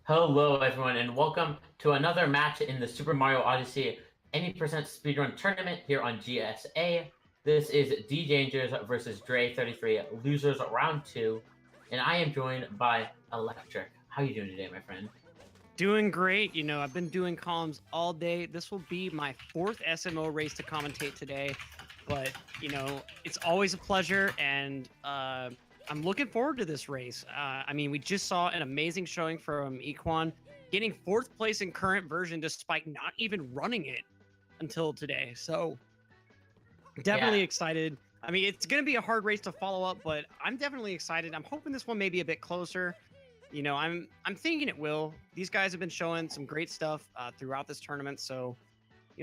Hello, everyone, and welcome to another match in the Super Mario Odyssey 80% Speedrun Tournament here on GSA. This is ddangers versus Dray33, losers round 2, and I am joined by Electric. How are you doing today, my friend? Doing great. I've been doing columns all day. This will be my fourth SMO race to commentate today, but it's always a pleasure, and I'm looking forward to this race. We just saw an amazing showing from Equan, getting fourth place in current version despite not even running it until today. So definitely excited. It's going to be a hard race to follow up, but I'm definitely excited. I'm hoping this one may be a bit closer. I'm thinking it will. These guys have been showing some great stuff throughout this tournament, so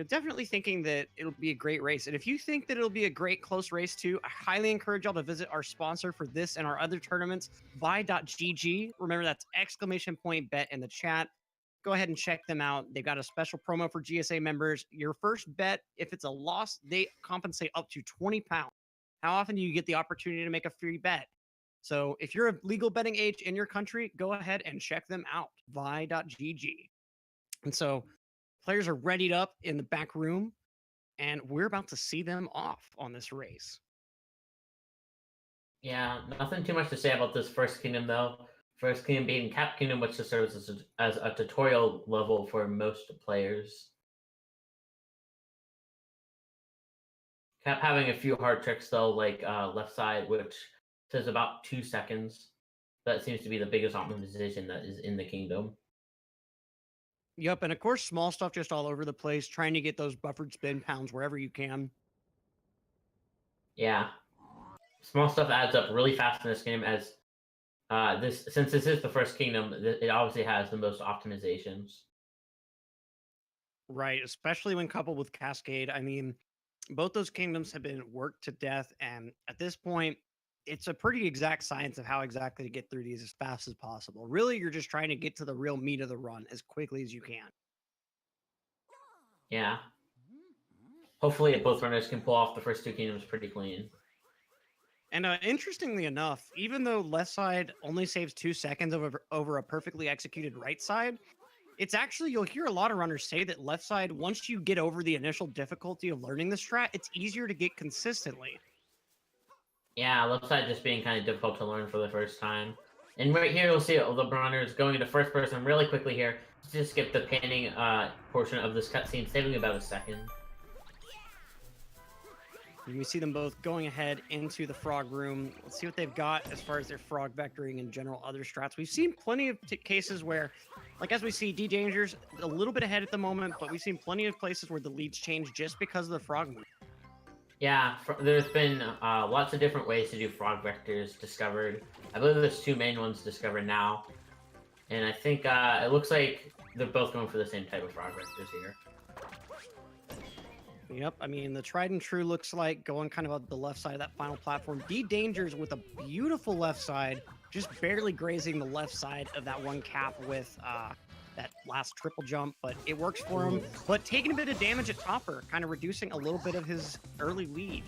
definitely thinking that it'll be a great race. And if you think that it'll be a great close race too, I highly encourage y'all to visit our sponsor for this and our other tournaments, buy.gg. Remember, that's !bet in the chat. Go ahead and check them out. They've got a special promo for GSA members. Your first bet, if it's a loss, they compensate up to £20. How often do you get the opportunity to make a free bet? So if you're of legal betting age in your country, go ahead and check them out, vi.gg. And so players are readied up in the back room, and we're about to see them off on this race. Yeah, nothing too much to say about this First Kingdom, though. First Kingdom being Cap Kingdom, which serves as a tutorial level for most players. Cap having a few hard tricks, though, like left side, which says about 2 seconds. That seems to be the biggest optimization that is in the kingdom. Yep, and of course, small stuff just all over the place, trying to get those buffered spin pounds wherever you can. Yeah. Small stuff adds up really fast in this game, as since this is the First Kingdom, it obviously has the most optimizations. Right, especially when coupled with Cascade. Both those kingdoms have been worked to death, and at this point, it's a pretty exact science of how exactly to get through these as fast as possible. Really, you're just trying to get to the real meat of the run as quickly as you can. Yeah. Hopefully, both runners can pull off the first 2 kingdoms pretty clean. And interestingly enough, even though left side only saves 2 seconds over a perfectly executed right side, it's actually, you'll hear a lot of runners say that left side, once you get over the initial difficulty of learning the strat, it's easier to get consistently. Yeah, left side just being kind of difficult to learn for the first time. And right here, you'll see the runners going into first person really quickly here. Just skip the panning portion of this cutscene, saving about a second. You see them both going ahead into the frog room. Let's see what they've got as far as their frog vectoring and general other strats. We've seen plenty of cases where, like as we see, ddangers a little bit ahead at the moment, but we've seen plenty of places where the leads change just because of the frog move. Yeah, there's been lots of different ways to do frog vectors discovered. I believe there's 2 main ones discovered now. And I think it looks like they're both going for the same type of frog vectors here. Yep, the tried and true looks like going kind of up the left side of that final platform. ddangers with a beautiful left side, just barely grazing the left side of that one cap with that last triple jump, but it works for him. But taking a bit of damage at Topper, kind of reducing a little bit of his early lead.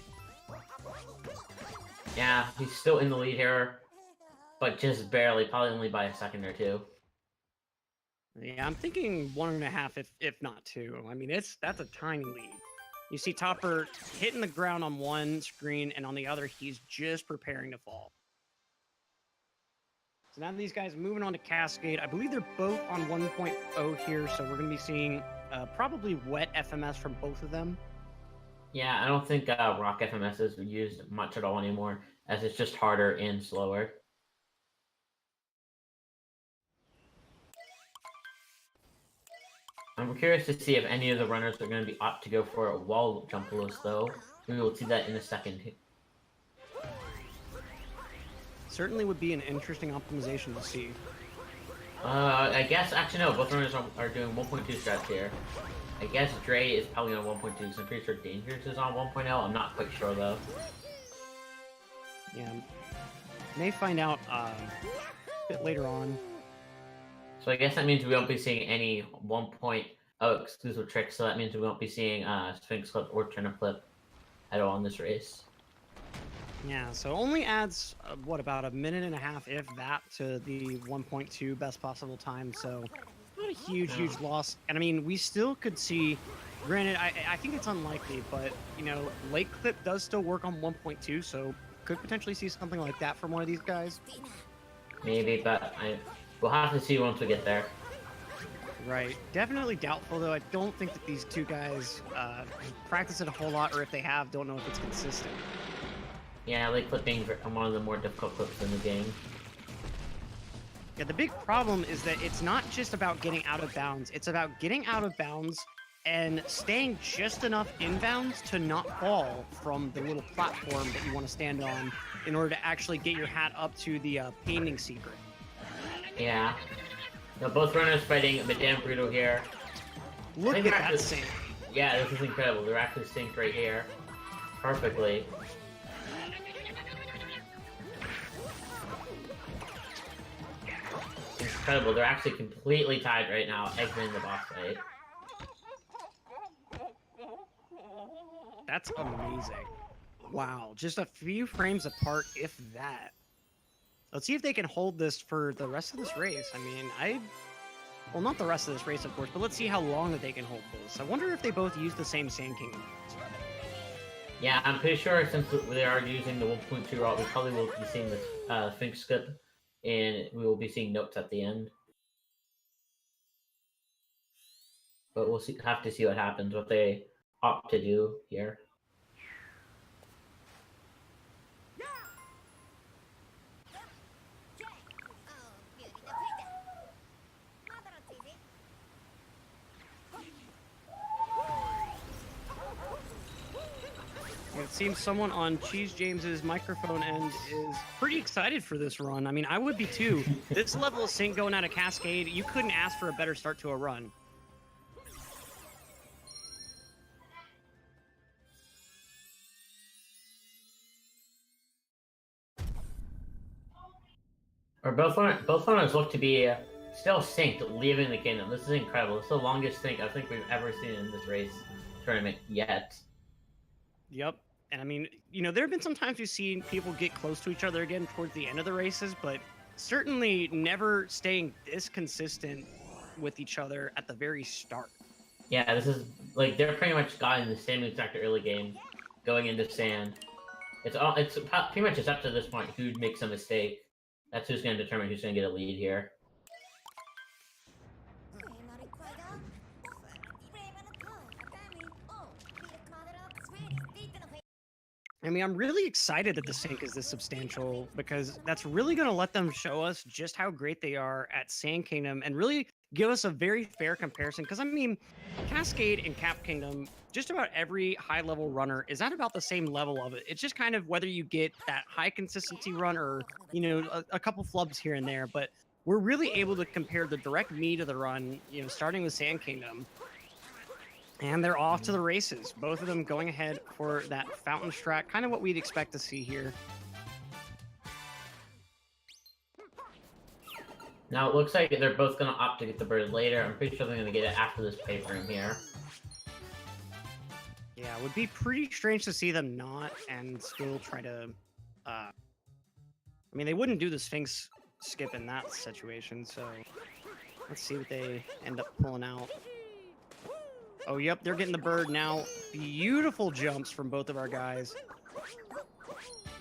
Yeah, he's still in the lead here, but just barely, probably only by a second or 2. Yeah, I'm thinking 1.5, if not 2. That's a tiny lead. You see Topper hitting the ground on one screen, and on the other, he's just preparing to fall. So now these guys moving on to Cascade. I believe they're both on 1.0 here, so we're going to be seeing probably wet FMS from both of them. Yeah, I don't think rock FMS is used much at all anymore, as it's just harder and slower. I'm curious to see if any of the runners are going to be opt to go for a wall jump list, though. We will see that in a second. Certainly would be an interesting optimization to see. I guess, actually no, both runners are doing 1.2 strats here. I guess Dray is probably on 1.2, because I'm pretty sure ddangers is on 1.0. I'm not quite sure, though. Yeah. May find out a bit later on. So I guess that means we won't be seeing any 1.0 exclusive tricks, so that means we won't be seeing Sphinx Clip or Turnip Clip at all in this race. Yeah, so only adds, what, about a minute and a half, if that, to the 1.2 best possible time. So not a huge loss. And I mean, we still could see, granted, I think it's unlikely, but, you know, late clip does still work on 1.2, so could potentially see something like that from one of these guys. Maybe, but we'll have to see once we get there. Right. Definitely doubtful, though. I don't think that these two guys practice it a whole lot, or if they have, don't know if it's consistent. Yeah, late clipping one of the more difficult clips in the game. Yeah, the big problem is that it's not just about getting out of bounds. It's about getting out of bounds and staying just enough inbounds to not fall from the little platform that you want to stand on in order to actually get your hat up to the painting secret. Yeah. Now, both runners fighting a bit damn brutal here. Look at that sync. Yeah, this is incredible. They're actually synced right here. Perfectly. Incredible. They're actually completely tied right now, exiting the boss fight. That's amazing. Wow, just a few frames apart, if that. Let's see if they can hold this for the rest of this race. I mean, well, not the rest of this race, of course, but let's see how long that they can hold this. I wonder if they both use the same Sand Kingdom. Yeah, I'm pretty sure since they are using the 1.2 route, we probably will be seeing the Sphinx skip, and we will be seeing notes at the end. But we'll have to see what happens, what they opt to do here. It seems someone on Cheese James's microphone end is pretty excited for this run. I mean, I would be too. This level of sync going out of Cascade, you couldn't ask for a better start to a run. Both runners look to be still synced, leaving the kingdom. This is incredible. It's the longest sync I think we've ever seen in this race tournament yet. Yep. And I mean, you know, there have been some times we've seen people get close to each other again towards the end of the races, but certainly never staying this consistent with each other at the very start. Yeah, this is like they're pretty much got in the same exact early game, going into sand. It's pretty much just up to this point who makes a mistake. That's who's going to determine who's going to get a lead here. I mean, I'm really excited that the sync is this substantial because that's really going to let them show us just how great they are at Sand Kingdom and really give us a very fair comparison. Because, I mean, Cascade and Cap Kingdom, just about every high-level runner is at about the same level of it. It's just kind of whether you get that high consistency run or, you know, a couple flubs here and there. But we're really able to compare the direct meat of the run, you know, starting with Sand Kingdom. And they're off to the races. Both of them going ahead for that fountain strat, kind of what we'd expect to see here. Now it looks like they're both going to opt to get the bird later. I'm pretty sure they're going to get it after this paper in here. Yeah, it would be pretty strange to see them not and still try to... I mean, they wouldn't do the Sphinx skip in that situation, so let's see what they end up pulling out. Oh, yep, they're getting the bird now. Beautiful jumps from both of our guys.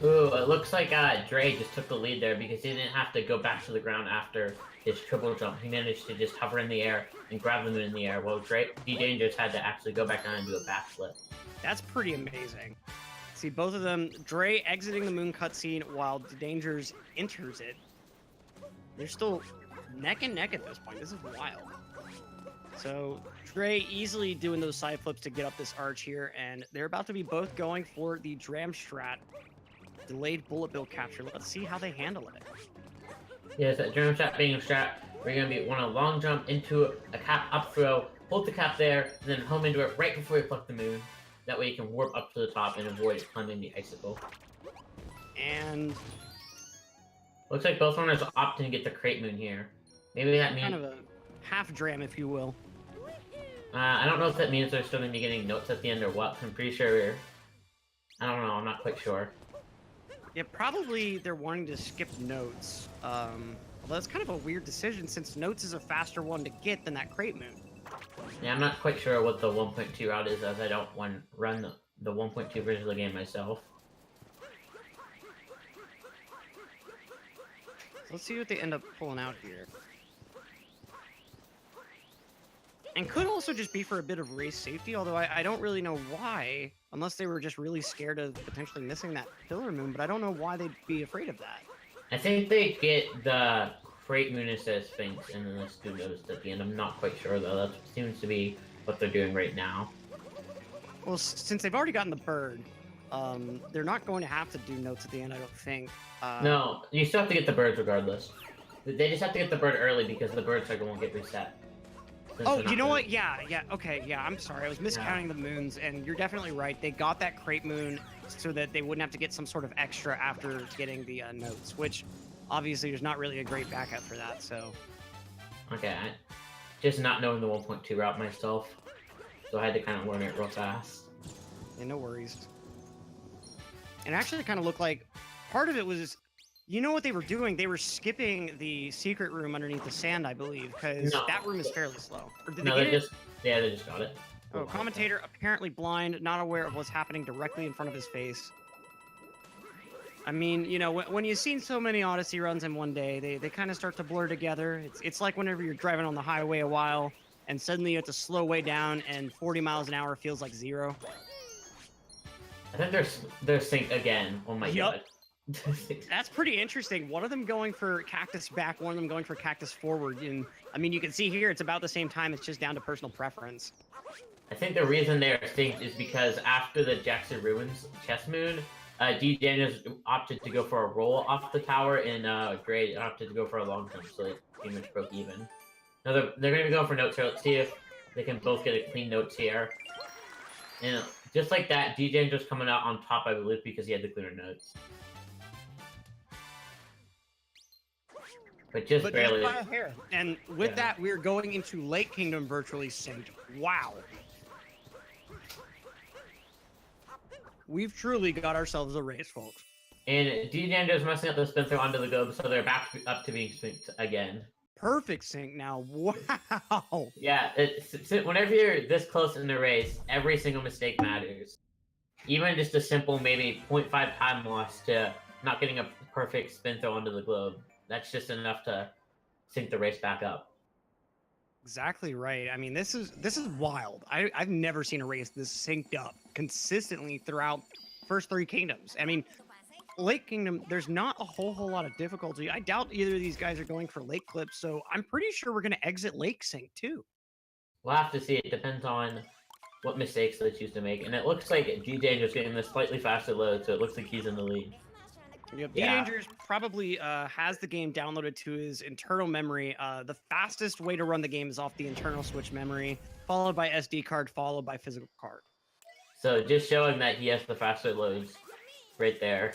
Ooh, it looks like Dray just took the lead there because he didn't have to go back to the ground after his triple jump. He managed to just hover in the air and grab them in the air, while ddangers had to actually go back down and do a backflip. That's pretty amazing. See, both of them, Dray exiting the moon cutscene while ddangers enters it. They're still neck and neck at this point. This is wild. So Dray easily doing those side flips to get up this arch here, and they're about to be both going for the Dram strat, delayed bullet bill capture. Let's see how they handle it. Yes, that Dram strat being a strat, we're going to want a long jump into a cap up throw, hold the cap there, and then home into it right before you pluck the moon. That way you can warp up to the top and avoid climbing the icicle. And looks like both runners are opting to get the crate moon here. Maybe that means kind of a half Dram, if you will. I don't know if that means they're still going to be getting notes at the end or what. I'm pretty sure. I don't know. I'm not quite sure. Yeah, probably they're wanting to skip notes. Although it's kind of a weird decision since notes is a faster one to get than that crate moon. Yeah, I'm not quite sure what the 1.2 route is, as I don't run the 1.2 version of the game myself. So let's see what they end up pulling out here. And could also just be for a bit of race safety, although I don't really know why, unless they were just really scared of potentially missing that pillar moon, but I don't know why they'd be afraid of that. I think they get the crate moon instead of Sphinx, and then let's do notes at the end. I'm not quite sure, though. That seems to be what they're doing right now. Well, since they've already gotten the bird, they're not going to have to do notes at the end, I don't think. No, you still have to get the birds regardless. They just have to get the bird early because the bird cycle won't get reset. Oh, you know what? Yeah, okay, yeah, I'm sorry. I was miscounting the moons, and you're definitely right. They got that crate moon so that they wouldn't have to get some sort of extra after getting the notes, which obviously there's not really a great backup for that, so... Okay, just not knowing the 1.2 route myself, so I had to kind of learn it real fast. Yeah, no worries. And actually it kind of looked like part of it was... You know what they were doing? They were skipping the secret room underneath the sand, I believe, because that room is fairly slow. Or did no, they just they just got it. Oh, commentator apparently blind, not aware of what's happening directly in front of his face. I mean, you know, when you've seen so many Odyssey runs in one day, they kind of start to blur together. It's like whenever you're driving on the highway a while, and suddenly you have to slow way down, and 40 miles an hour feels like 0. I think they're synced again. Oh my god. That's pretty interesting. One of them going for cactus back, one of them going for cactus forward. And I mean, you can see here it's about the same time. It's just down to personal preference. I think the reason they're synced is because after the Jackson Ruins chess moon, ddangers opted to go for a roll off the tower, and Gray opted to go for a long jump, so they pretty much broke even. Now they're going to be going for notes here. Let's see if they can both get a clean notes here. And just like that, ddangers coming out on top, I believe, because he had the cleaner notes. But just barely. By a hair. And with that, we're going into Lake Kingdom virtually synced. Wow. We've truly got ourselves a race, folks. And ddangers messing up the spin throw onto the globe, so they're back up to being synced again. Perfect sync now. Wow. Yeah, whenever you're this close in the race, every single mistake matters. Even just a simple maybe 0.5 time loss to not getting a perfect spin throw onto the globe. That's just enough to sync the race back up. Exactly right. I mean, this is wild. I've never seen a race this synced up consistently throughout first 3 kingdoms. I mean, Lake Kingdom, there's not a whole lot of difficulty. I doubt either of these guys are going for lake clips, so I'm pretty sure we're going to exit lake sync too. We'll have to see. It depends on what mistakes they choose to make. And it looks like ddangers getting the slightly faster load, so it looks like he's in the lead. Yep, ddangers probably has the game downloaded to his internal memory. The fastest way to run the game is off the internal switch memory, followed by SD card, followed by physical card. So just showing that he has the faster loads right there.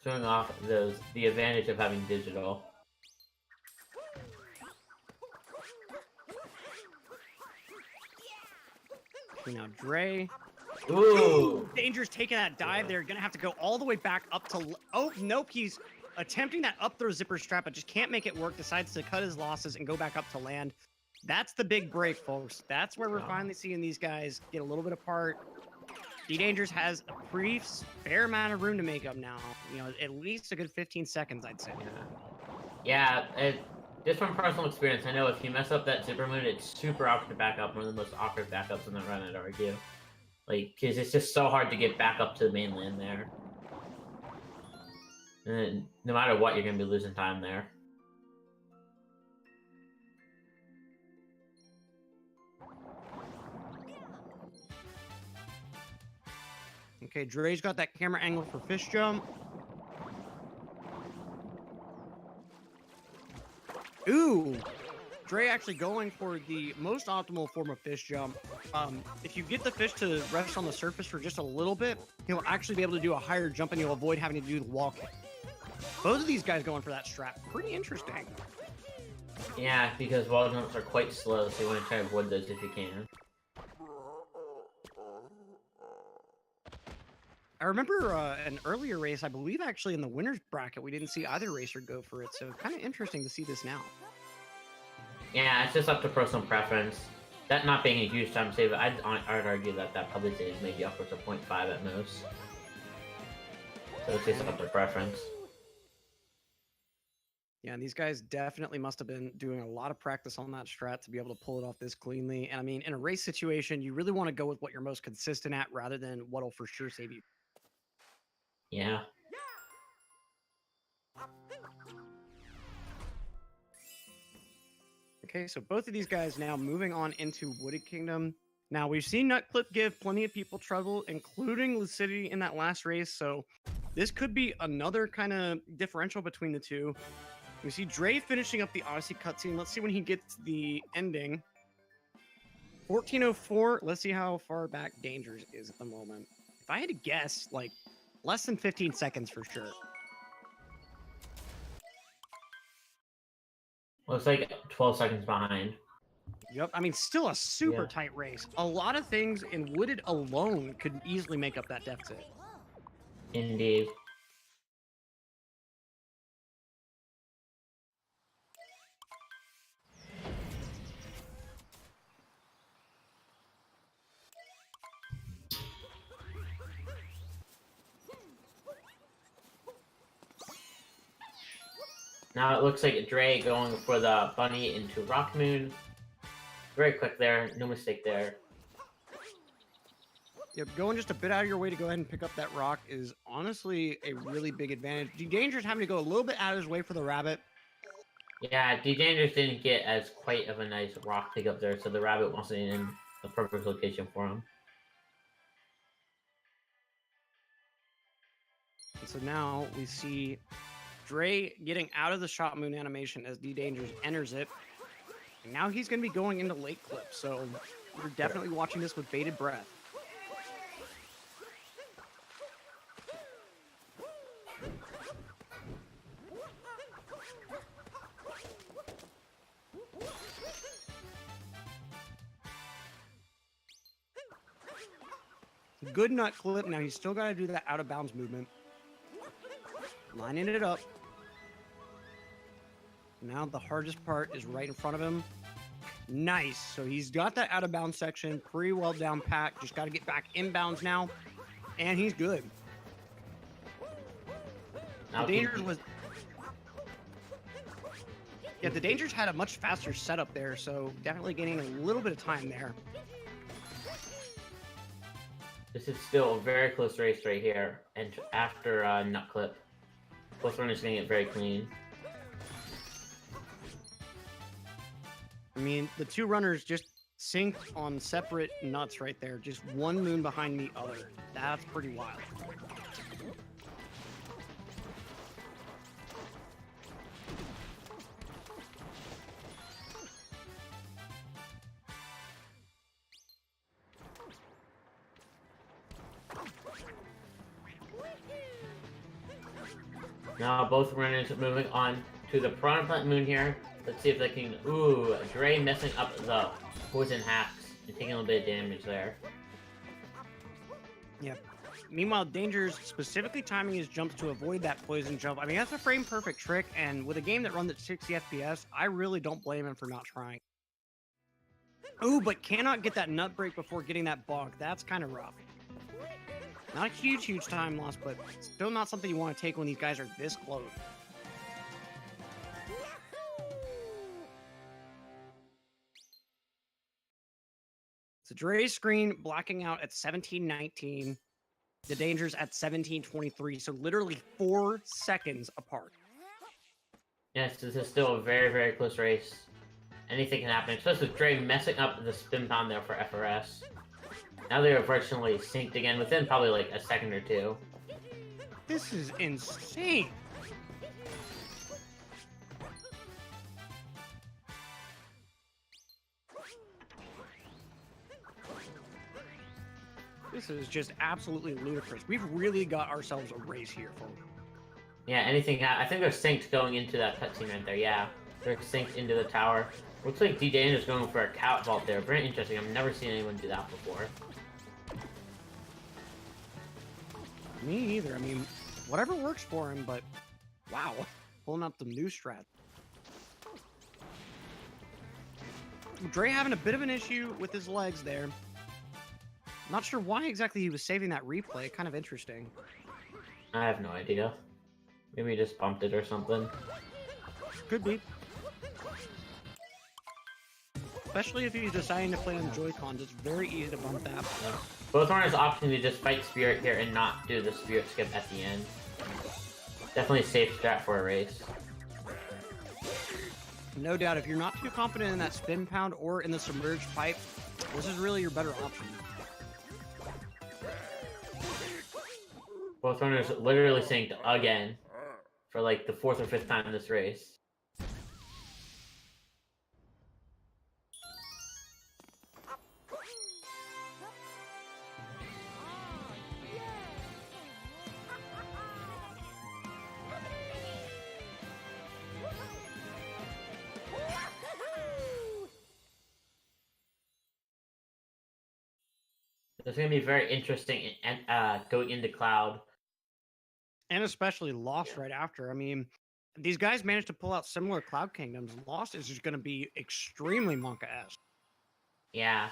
Showing off the advantage of having digital. Now Dray. Ooh! Danger's taking that dive. They're going to have to go all the way back up to... Oh, nope. He's attempting that up throw zipper strap, but just can't make it work. Decides to cut his losses and go back up to land. That's the big break, folks. That's where we're finally seeing these guys get a little bit apart. ddangers has a pretty fair amount of room to make up now. You know, at least a good 15 seconds, I'd say. Yeah, just from personal experience, I know if you mess up that zipper moon, it's super awkward to back up. One of the most awkward backups in the run, I'd argue. Like, because it's just so hard to get back up to the mainland there. And no matter what, you're going to be losing time there. Okay, Dre's got that camera angle for fish jump. Ooh! Dray actually going for the most optimal form of fish jump. If you get the fish to rest on the surface for just a little bit, he'll actually be able to do a higher jump and you'll avoid having to do the wall kick. Both of these guys going for that strap. Pretty interesting. Yeah, because wall jumps are quite slow, so you want to try to avoid those if you can. I remember an earlier race, I believe actually in the winner's bracket, we didn't see either racer go for it. So kind of interesting to see this now. Yeah, it's just up to personal preference. That not being a huge time save, I'd argue that probably saves maybe upwards of 0.5 at most. So it's just up to preference. Yeah, and these guys definitely must have been doing a lot of practice on that strat to be able to pull it off this cleanly. And I mean, in a race situation, you really want to go with what you're most consistent at rather than what'll for sure save you. Yeah. Okay, so both of these guys now moving on into Wooded Kingdom. Now, we've seen Nutclip give plenty of people trouble, including Lucidity in that last race. So this could be another kind of differential between the two. We see Dray finishing up the Odyssey cutscene. Let's see when he gets the ending. 14:04. Let's see how far back Dangers is at the moment. If I had to guess, like less than 15 seconds for sure. Looks like 12 seconds behind. Yep. I mean, still a super tight race. A lot of things in Wooded alone could easily make up that deficit. Indeed. Now it looks like Dray going for the bunny into Rock Moon. Very quick there, no mistake there. Yep, going just a bit out of your way to go ahead and pick up that rock is honestly a really big advantage. ddangers having to go a little bit out of his way for the rabbit. Yeah, ddangers didn't get as quite of a nice rock pick up there, so the rabbit wasn't in the perfect location for him. And so now we see Dray getting out of the shot moon animation as ddangers enters it. And now he's going to be going into Lake Clip, so we're definitely watching this with bated breath. Good nut clip. Now he's still got to do that out of bounds movement. Lining it up. Now the hardest part is right in front of him. Nice. So he's got that out of bounds section pretty well down pat. Just got to get back inbounds now. And he's good. The Dangers was... Yeah, the Dangers had a much faster setup there, so definitely getting a little bit of time there. This is still a very close race right here, and after Nutclip, both runners getting it very clean. I mean, the two runners just synced on separate nuts right there, just one moon behind the other. That's pretty wild. Now both runners moving on to the Piranha Plant Moon here. Let's see if they can... Ooh, Dray messing up the poison hacks and taking a little bit of damage there. Yep. Meanwhile, Dangers specifically timing his jumps to avoid that poison jump. I mean, that's a frame perfect trick, and with a game that runs at 60 FPS, I really don't blame him for not trying. Ooh, but cannot get that nut break before getting that bonk. That's kind of rough. Not a huge time loss, but still not something you want to take when these guys are this close. So Dray's screen blacking out at 17:19. The Dangers at 17:23. So literally 4 seconds apart. Yes, this is still a very close race. Anything can happen, especially with Dray messing up the spin pound there for FRS. Now they are virtually synced again within probably like a second or two. This is insane. This is just absolutely ludicrous. We've really got ourselves a race here, folks. Yeah, anything. I think they're synced going into that cutscene right there. Yeah, they're synced into the tower. Looks like ddangers going for a cat vault there. Very interesting. I've never seen anyone do that before. Me either. I mean, whatever works for him, but wow, pulling up the new strat. Dray having a bit of an issue with his legs there. Not sure why exactly he was saving that replay. Kind of interesting. I have no idea. Maybe he just bumped it or something. Could be. Especially if he's deciding to play on the Joy-Cons, it's very easy to bump that. Yeah. Both runners option to just fight Spirit here and not do the Spirit skip at the end. Definitely a safe strat for a race. No doubt, if you're not too confident in that spin pound or in the submerged pipe, this is really your better option. Both runners literally synced again for like the 4th or 5th time in this race. It's going to be very interesting going into Cloud. And especially Lost right after. I mean, these guys managed to pull out similar Cloud Kingdoms. Lost is just going to be extremely Monka-esque. Yeah.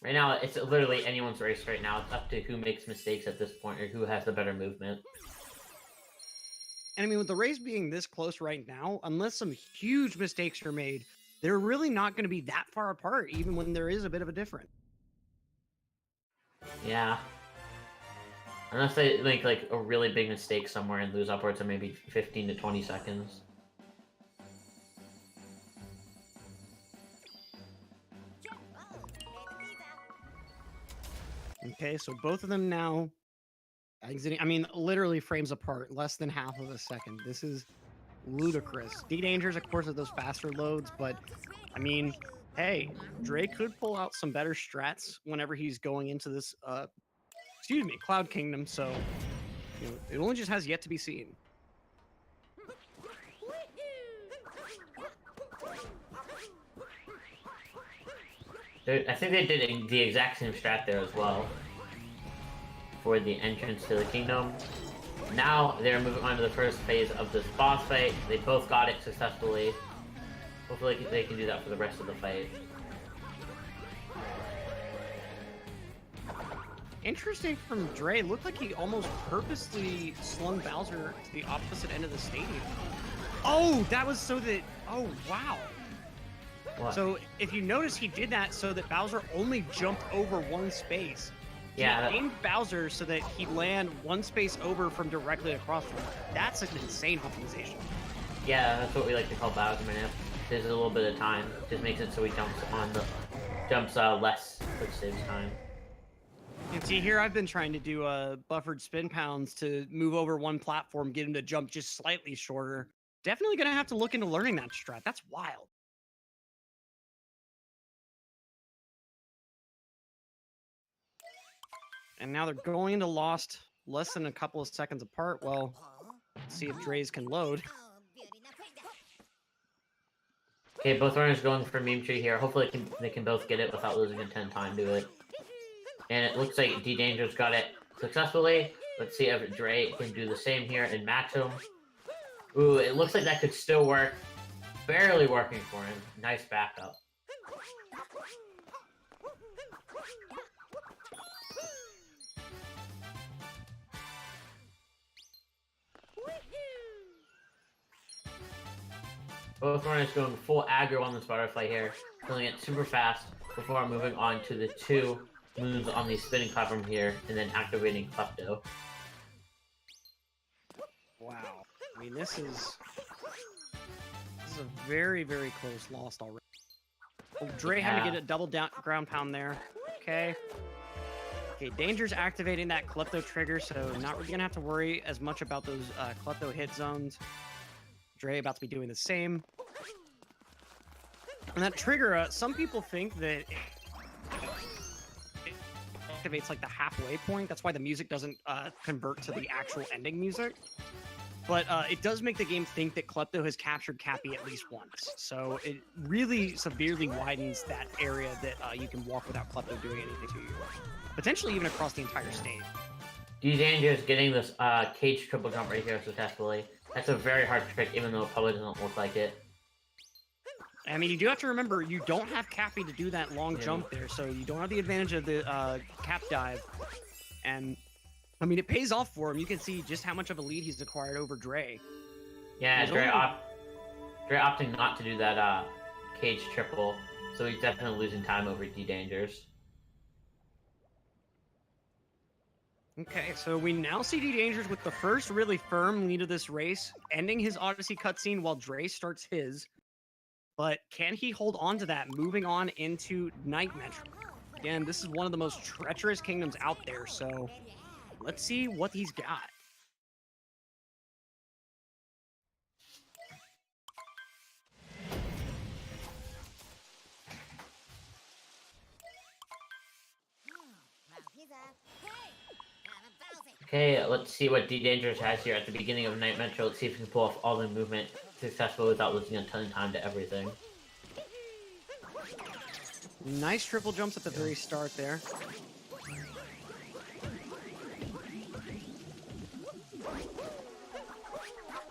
Right now, it's literally anyone's race right now. It's up to who makes mistakes at this point or who has the better movement. And I mean, with the race being this close right now, unless some huge mistakes are made, they're really not going to be that far apart, even when there is a bit of a difference. Yeah. Unless they make like a really big mistake somewhere and lose upwards of maybe 15 to 20 seconds. Okay, so both of them now exiting. I mean, literally frames apart, less than half of a second. This is ludicrous. ddangers, of course, are those faster loads, but I mean, hey, Dray could pull out some better strats whenever he's going into this, excuse me, Cloud Kingdom, so you know, it only just has yet to be seen. I think they did the exact same strat there as well for the entrance to the kingdom. Now they're moving on to the first phase of this boss fight. They both got it successfully. Hopefully they can do that for the rest of the fight. Interesting from Dray. Looked like he almost purposely slung Bowser to the opposite end of the stadium. Oh, that was so that... Oh, wow. What? So if you notice, he did that so that Bowser only jumped over one space. Yeah. He aimed Bowser so that he'd land one space over from directly across from him. That's an insane optimization. Yeah, that's what we like to call Bowser manip. There's a little bit of time. Just makes it so he jumps less, which saves time. And see, here I've been trying to do buffered spin pounds to move over one platform, get him to jump just slightly shorter. Definitely gonna have to look into learning that strat. That's wild. And now they're going into Lost less than a couple of seconds apart. Well, let's see if Drays can load. Okay, both runners going for meme tree here. Hopefully they can both get it without losing a 10 time to it. And it looks like ddangers got it successfully. Let's see if Dray can do the same here and match him. Ooh, it looks like that could still work. Barely working for him. Nice backup. Both runners going full aggro on this butterfly here, killing it super fast before moving on to the 2 moves on the spinning platform here, and then activating Klepto. Wow. I mean, this is a very, very close Lost already. Oh, Dray had to get a double down ground pound there. Okay. Okay, ddangers activating that Klepto trigger, so not really gonna have to worry as much about those Klepto hit zones. Dray about to be doing the same. And that trigger, some people think that it activates like the halfway point. That's why the music doesn't convert to the actual ending music. But it does make the game think that Klepto has captured Cappy at least once. So it really severely widens that area that you can walk without Klepto doing anything to you. Potentially even across the entire stage. ddangers getting this cage triple jump right here successfully. That's a very hard trick, even though it probably doesn't look like it. I mean, you do have to remember, you don't have Cappy to do that long jump there, so you don't have the advantage of the cap dive. And, I mean, it pays off for him. You can see just how much of a lead he's acquired over Dray. Yeah, Dray opting not to do that cage triple, so he's definitely losing time over ddangers. Okay, so we now see ddangers with the first really firm lead of this race, ending his Odyssey cutscene while Dray starts his. But can he hold on to that, moving on into Night Metro? Again, this is one of the most treacherous kingdoms out there, so let's see what he's got. Okay, let's see what ddangers has here at the beginning of Night Metro. Let's see if he can pull off all the movement successfully without losing a ton of time to everything. Nice triple jumps at the very start there.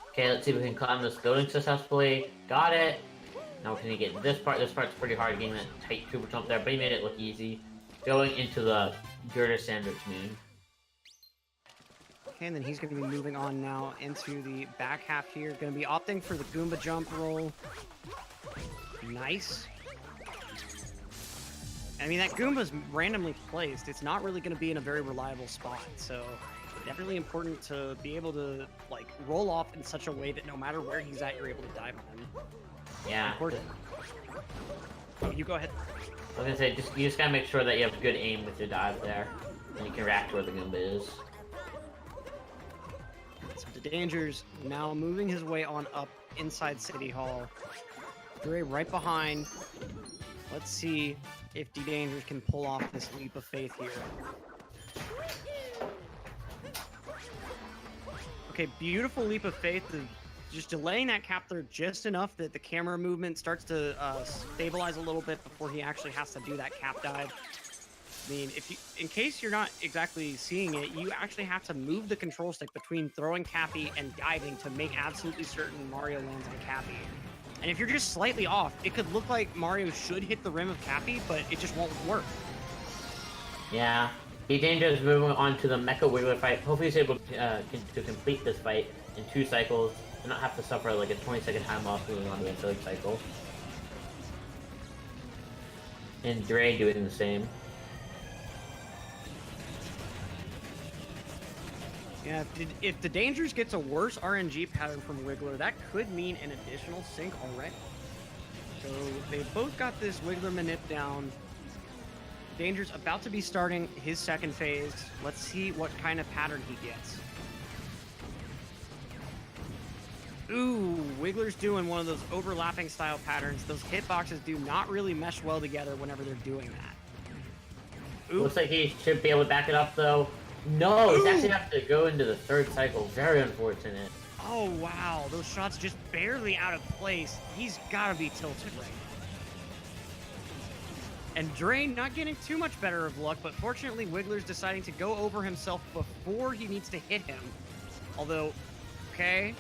Okay, let's see if we can climb this building successfully. Got it! Now we're gonna get this part. This part's pretty hard, getting that tight triple jump there, but he made it look easy. Going into the girder sandwich moon. Okay, and then he's going to be moving on now into the back half here. Going to be opting for the Goomba jump roll. Nice. I mean, that Goomba's randomly placed. It's not really going to be in a very reliable spot, so definitely important to be able to, like, roll off in such a way that no matter where he's at, you're able to dive on him. Yeah. Important. Oh, you go ahead. I was gonna say, you just gotta make sure that you have good aim with your dive there, and you can react to where the Goomba is. So ddangers now moving his way on up inside City Hall. Dray right behind. Let's see if ddangers can pull off this leap of faith here. Okay, beautiful leap of faith. Just delaying that cap there just enough that the camera movement starts to stabilize a little bit before he actually has to do that cap dive. I mean, in case you're not exactly seeing it, you actually have to move the control stick between throwing Cappy and diving to make absolutely certain Mario lands on Cappy. And if you're just slightly off, it could look like Mario should hit the rim of Cappy, but it just won't work. Yeah. ddangers is moving on to the Mecha Wiggler fight. Hopefully he's able to complete this fight in 2 cycles and not have to suffer like a 20-second time loss moving on to the 3rd cycle. And Dray doing the same. Yeah, if ddangers gets a worse RNG pattern from Wiggler, that could mean an additional sync already. So they both got this Wiggler manip down. ddangers about to be starting his 2nd phase. Let's see what kind of pattern he gets. Ooh, Wiggler's doing one of those overlapping style patterns. Those hitboxes do not really mesh well together whenever they're doing that. Ooh. Looks like he should be able to back it up though. No, he's actually have to go into the 3rd cycle. Very unfortunate. Oh wow, those shots just barely out of place. He's gotta be tilted right now. And Dray not getting too much better of luck, but fortunately Wiggler's deciding to go over himself before he needs to hit him. Although, okay.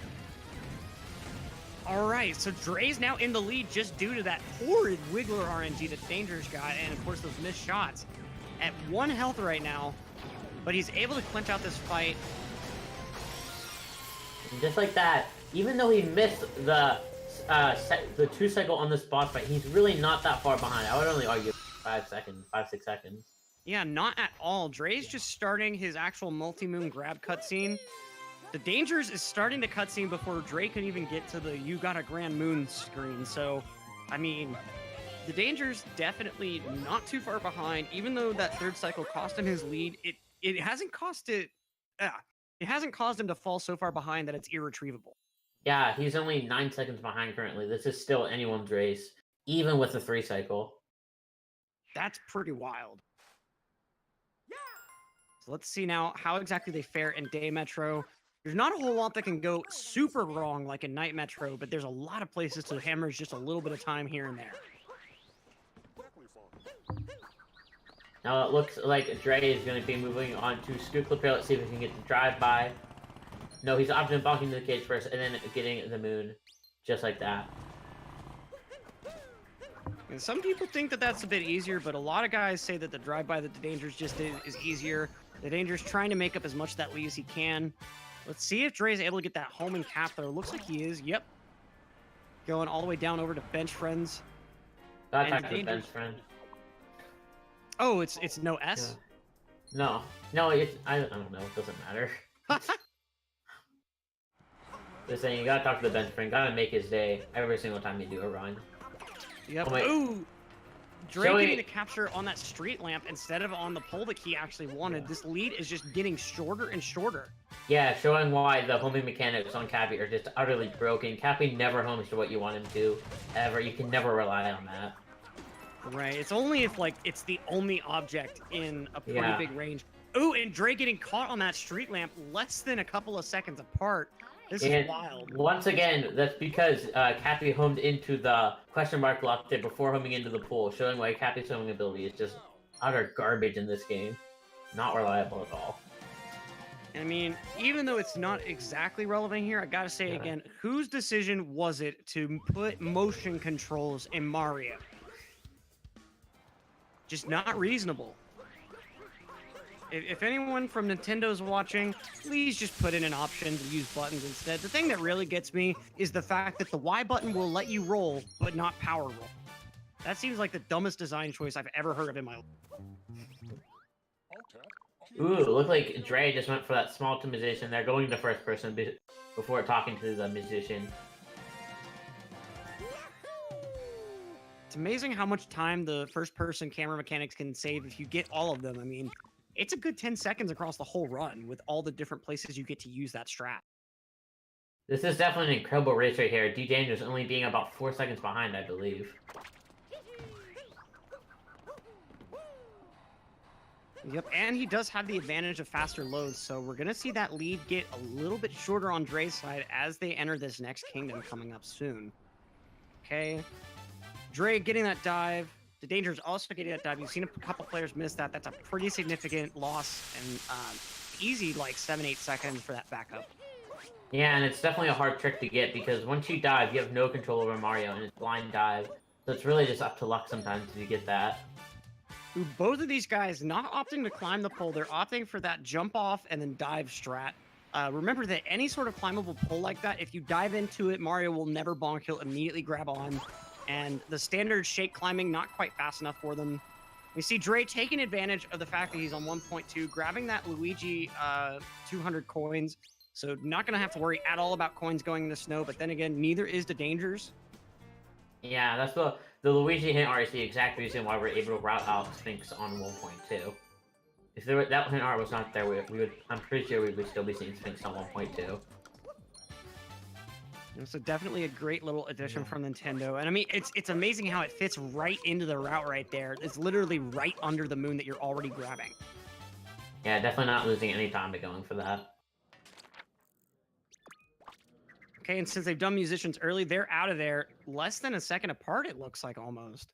Alright, so Dray's now in the lead just due to that horrid Wiggler RNG that ddangers got, and of course those missed shots. At 1 health right now, but he's able to clinch out this fight. And just like that, even though he missed the 2 cycle on this boss fight, he's really not that far behind. I would only argue 5 seconds, 5-6 seconds. Yeah, not at all. Dray's just starting his actual multi-moon grab cutscene. ddangers is starting the cutscene before Dray can even get to the "You Got a Grand Moon" screen. So, I mean, ddangers definitely not too far behind. Even though that 3rd cycle cost him his lead, it hasn't cost it. It hasn't caused him to fall so far behind that it's irretrievable. Yeah, he's only 9 seconds behind currently. This is still anyone's race, even with the 3 cycle. That's pretty wild. So let's see now how exactly they fare in Day Metro. There's not a whole lot that can go super wrong like in Night Metro, but there's a lot of places to hemorrhage just a little bit of time here and there. Now it looks like Dray is going to be moving on to Scoop Clipper. Let's see if we can get the drive-by. No, he's opting bonking the cage first and then getting the moon. Just like that. And some people think that that's a bit easier, but a lot of guys say that the drive-by that the Dangers just did is easier. The Danger's trying to make up as much of that lead as he can. Let's see if Dre's able to get that home and cap there. Looks like he is. Yep. Going all the way down over to bench friends. Gotta talk to the bench friend. Oh, it's no S? Yeah. No, it's I don't know. It doesn't matter. Just saying, you gotta talk to the bench friend. Gotta make his day every single time you do a run. Yep. Oh, ooh! Dre getting the capture on that street lamp instead of on the pole that he actually wanted. This lead is just getting shorter and shorter. Yeah, showing why the homing mechanics on Cappy are just utterly broken. Cappy never homes to what you want him to, ever. You can never rely on that. Right. It's only if, like, it's the only object in a pretty big range. Ooh, and Dre getting caught on that street lamp less than a couple of seconds apart. This is wild. Once again, that's because Cappy homed into the question mark lock there before homing into the pool, showing why Cappy's homing ability is just utter garbage in this game. Not reliable at all. I mean, even though it's not exactly relevant here, I gotta say again, whose decision was it to put motion controls in Mario? Just not reasonable. If anyone from Nintendo's watching, please just put in an option to use buttons instead. The thing that really gets me is the fact that the Y button will let you roll, but not power roll. That seems like the dumbest design choice I've ever heard of in my life. Ooh, look like Dre just went for that small optimization there, going to first person before talking to the musician. It's amazing how much time the first-person camera mechanics can save if you get all of them. I mean, it's a good 10 seconds across the whole run with all the different places you get to use that strat. This is definitely an incredible race right here. ddangers only being about 4 seconds behind, I believe. Yep, and he does have the advantage of faster loads, so we're going to see that lead get a little bit shorter on Dre's side as they enter this next kingdom coming up soon. Okay. Dre getting that dive. The Danger is also getting that dive. You've seen a couple players miss that. That's a pretty significant loss and easy, like 7-8 seconds for that backup. Yeah, and it's definitely a hard trick to get because once you dive, you have no control over Mario, and it's blind dive. So it's really just up to luck sometimes if you get that. Ooh, both of these guys not opting to climb the pole. They're opting for that jump off and then dive strat. Remember that any sort of climbable pole like that, if you dive into it, Mario will never bonk. He'll immediately grab on. And the standard shake climbing, not quite fast enough for them. We see Dre taking advantage of the fact that he's on 1.2, grabbing that Luigi 200 coins. So not going to have to worry at all about coins going in the snow. But then again, neither is the Dangers. Yeah, that's the Luigi hint art is the exact reason why we're able to route out Sphinx on 1.2. If that hint art was not there, we would. I'm pretty sure we would still be seeing Sphinx on 1.2. So definitely a great little addition from Nintendo. And I mean, it's amazing how it fits right into the route right there. It's literally right under the moon that you're already grabbing. Yeah, definitely not losing any time to going for that. Okay, and since they've done musicians early, they're out of there less than a second apart, it looks like, almost.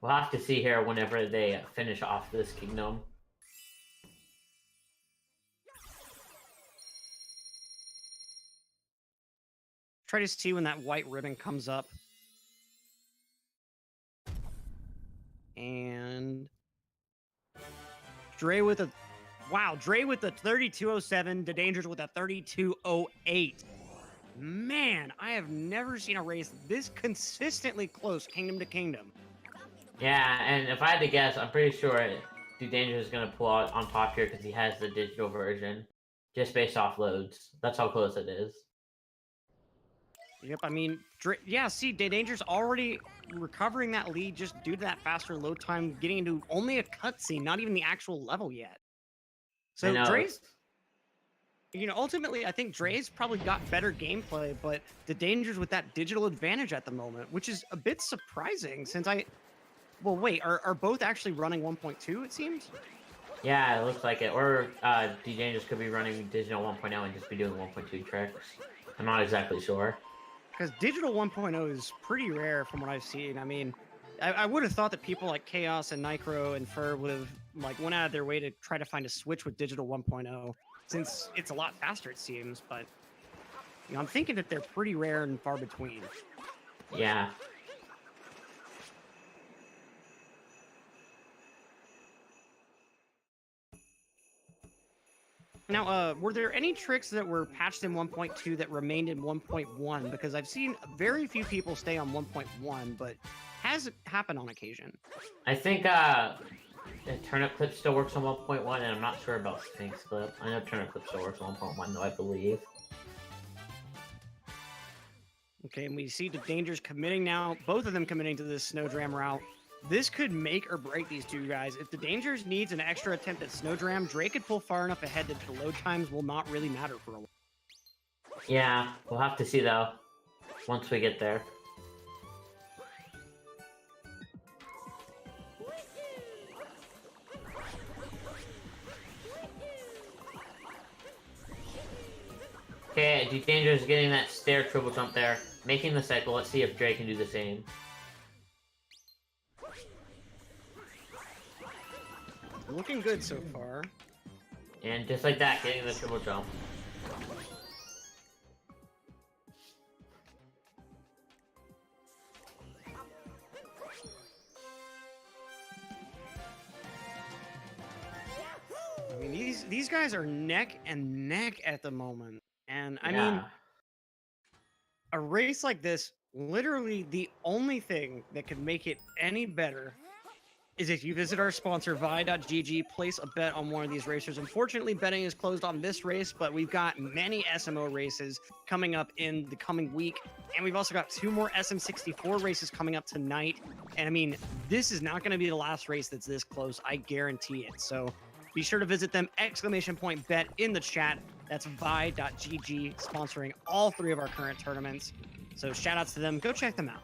We'll have to see here whenever they finish off this kingdom. Try to see when that white ribbon comes up. And Dre with a Dre with the 3207, the Dangers with a 3208. Man, I have never seen a race this consistently close kingdom to kingdom. Yeah, and if I had to guess, I'm pretty sure ddangers is going to pull out on top here because he has the digital version, just based off loads. That's how close it is. Yep, I mean, yeah, see, ddangers already recovering that lead just due to that faster load time, getting into only a cutscene, not even the actual level yet. So Dre's, you know, ultimately, I think Dre's probably got better gameplay, but ddangers with that digital advantage at the moment, which is a bit surprising since well, wait, are both actually running 1.2, it seems? Yeah, it looks like it. Or ddangers could be running digital 1.0 and just be doing 1.2 tricks. I'm not exactly sure. Because digital 1.0 is pretty rare from what I've seen. I mean, I would have thought that people like Chaos and Nicro and Fur would have like went out of their way to try to find a switch with Digital 1.0, since it's a lot faster, it seems. But you know, I'm thinking that they're pretty rare and far between. Yeah. Now, were there any tricks that were patched in 1.2 that remained in 1.1? Because I've seen very few people stay on 1.1, but has it happened on occasion? I think Turnip Clip still works on 1.1, and I'm not sure about Sphinx Clip. I know Turnip Clip still works on 1.1, though, I believe. Okay, and we see the Dangers committing now, both of them committing to this Snowdram route. This could make or break these two guys. If the Dangers needs an extra attempt at Snowdram, Dray could pull far enough ahead that the load times will not really matter for a while. Yeah, we'll have to see, though, once we get there. Okay, ddangers is getting that stair triple jump there, making the cycle. Let's see if Dray can do the same. Looking good so far. And just like that, getting the triple jump. I mean, these guys are neck and neck at the moment. And I mean, a race like this, literally the only thing that could make it any better is if you visit our sponsor, vi.gg, place a bet on one of these racers. Unfortunately, betting is closed on this race, but we've got many SMO races coming up in the coming week. And we've also got 2 more SM64 races coming up tonight. And I mean, this is not going to be the last race that's this close. I guarantee it. So be sure to visit them, !bet in the chat. That's vi.gg, sponsoring all 3 of our current tournaments. So shout outs to them. Go check them out.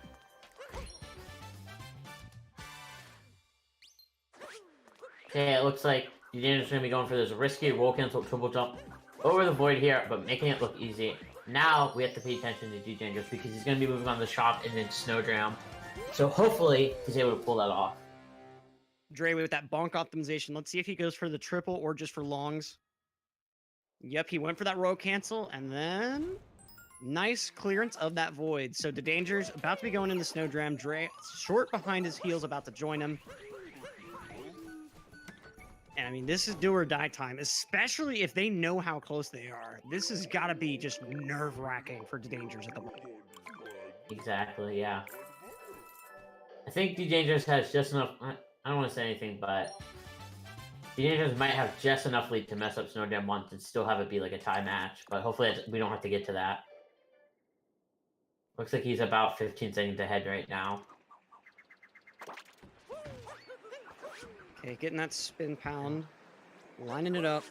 Okay, it looks like ddangers is going to be going for this risky roll cancel triple jump over the void here, but making it look easy. Now we have to pay attention to ddangers because he's going to be moving on the shop and then Snowdram. So hopefully he's able to pull that off. Dray with that bonk optimization. Let's see if he goes for the triple or just for longs. Yep, he went for that roll cancel, and then nice clearance of that void. So ddangers about to be going in the Snowdram. Dray short behind his heels, about to join him. And I mean, this is do or die time, especially if they know how close they are. This has got to be just nerve-wracking for ddangers at the moment. Exactly, yeah. I think ddangers has just enough... I don't want to say anything, but ddangers might have just enough lead to mess up Snowdram once and still have it be like a tie match, but hopefully we don't have to get to that. Looks like he's about 15 seconds ahead right now. Okay, getting that spin pound, lining it up.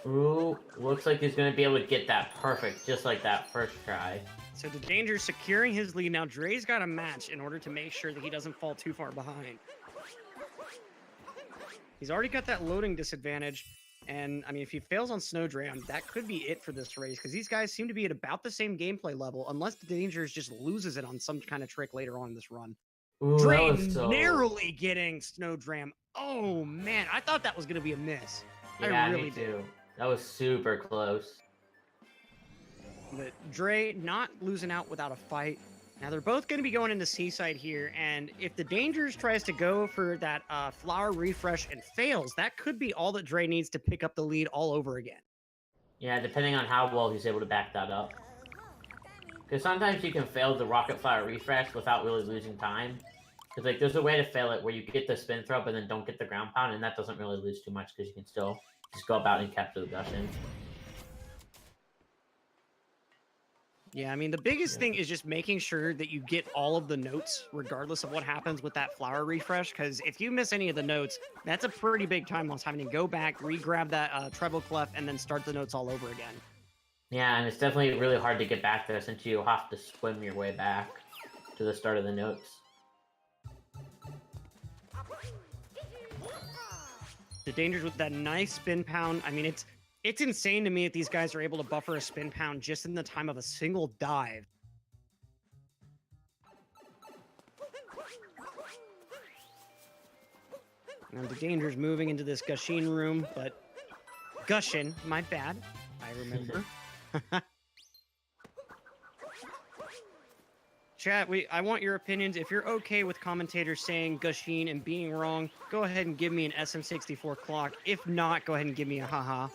Ooh, looks like he's going to be able to get that perfect, just like that first try. So ddangers securing his lead. Now Dray's got a match in order to make sure that he doesn't fall too far behind. He's already got that loading disadvantage. And I mean, if he fails on Snowdram, that could be it for this race, because these guys seem to be at about the same gameplay level, unless ddangers just loses it on some kind of trick later on in this run. Ooh, Dray narrowly getting Snowdram. Oh man, I thought that was going to be a miss. Yeah, I really me too. That was super close. But Dray not losing out without a fight. Now they're both going to be going into Seaside here, and if the ddangers tries to go for that flower refresh and fails, that could be all that Dray needs to pick up the lead all over again. Yeah, depending on how well he's able to back that up. Because sometimes you can fail the rocket flower refresh without really losing time. Because like there's a way to fail it where you get the spin throw but then don't get the ground pound, and that doesn't really lose too much because you can still just go about and capture the gushing. Yeah, I mean, the biggest thing is just making sure that you get all of the notes, regardless of what happens with that flower refresh, because if you miss any of the notes, that's a pretty big time loss, having to go back, re-grab that treble clef, and then start the notes all over again. Yeah, and it's definitely really hard to get back there since you have to swim your way back to the start of the notes. ddangers with that nice spin pound. I mean, it's insane to me that these guys are able to buffer a spin pound just in the time of a single dive. Now the Danger's moving into this Gushin room, but Gushin, my bad. I remember. Chat, I want your opinions. If you're okay with commentators saying Gushin and being wrong, go ahead and give me an SM64 clock. If not, go ahead and give me a haha.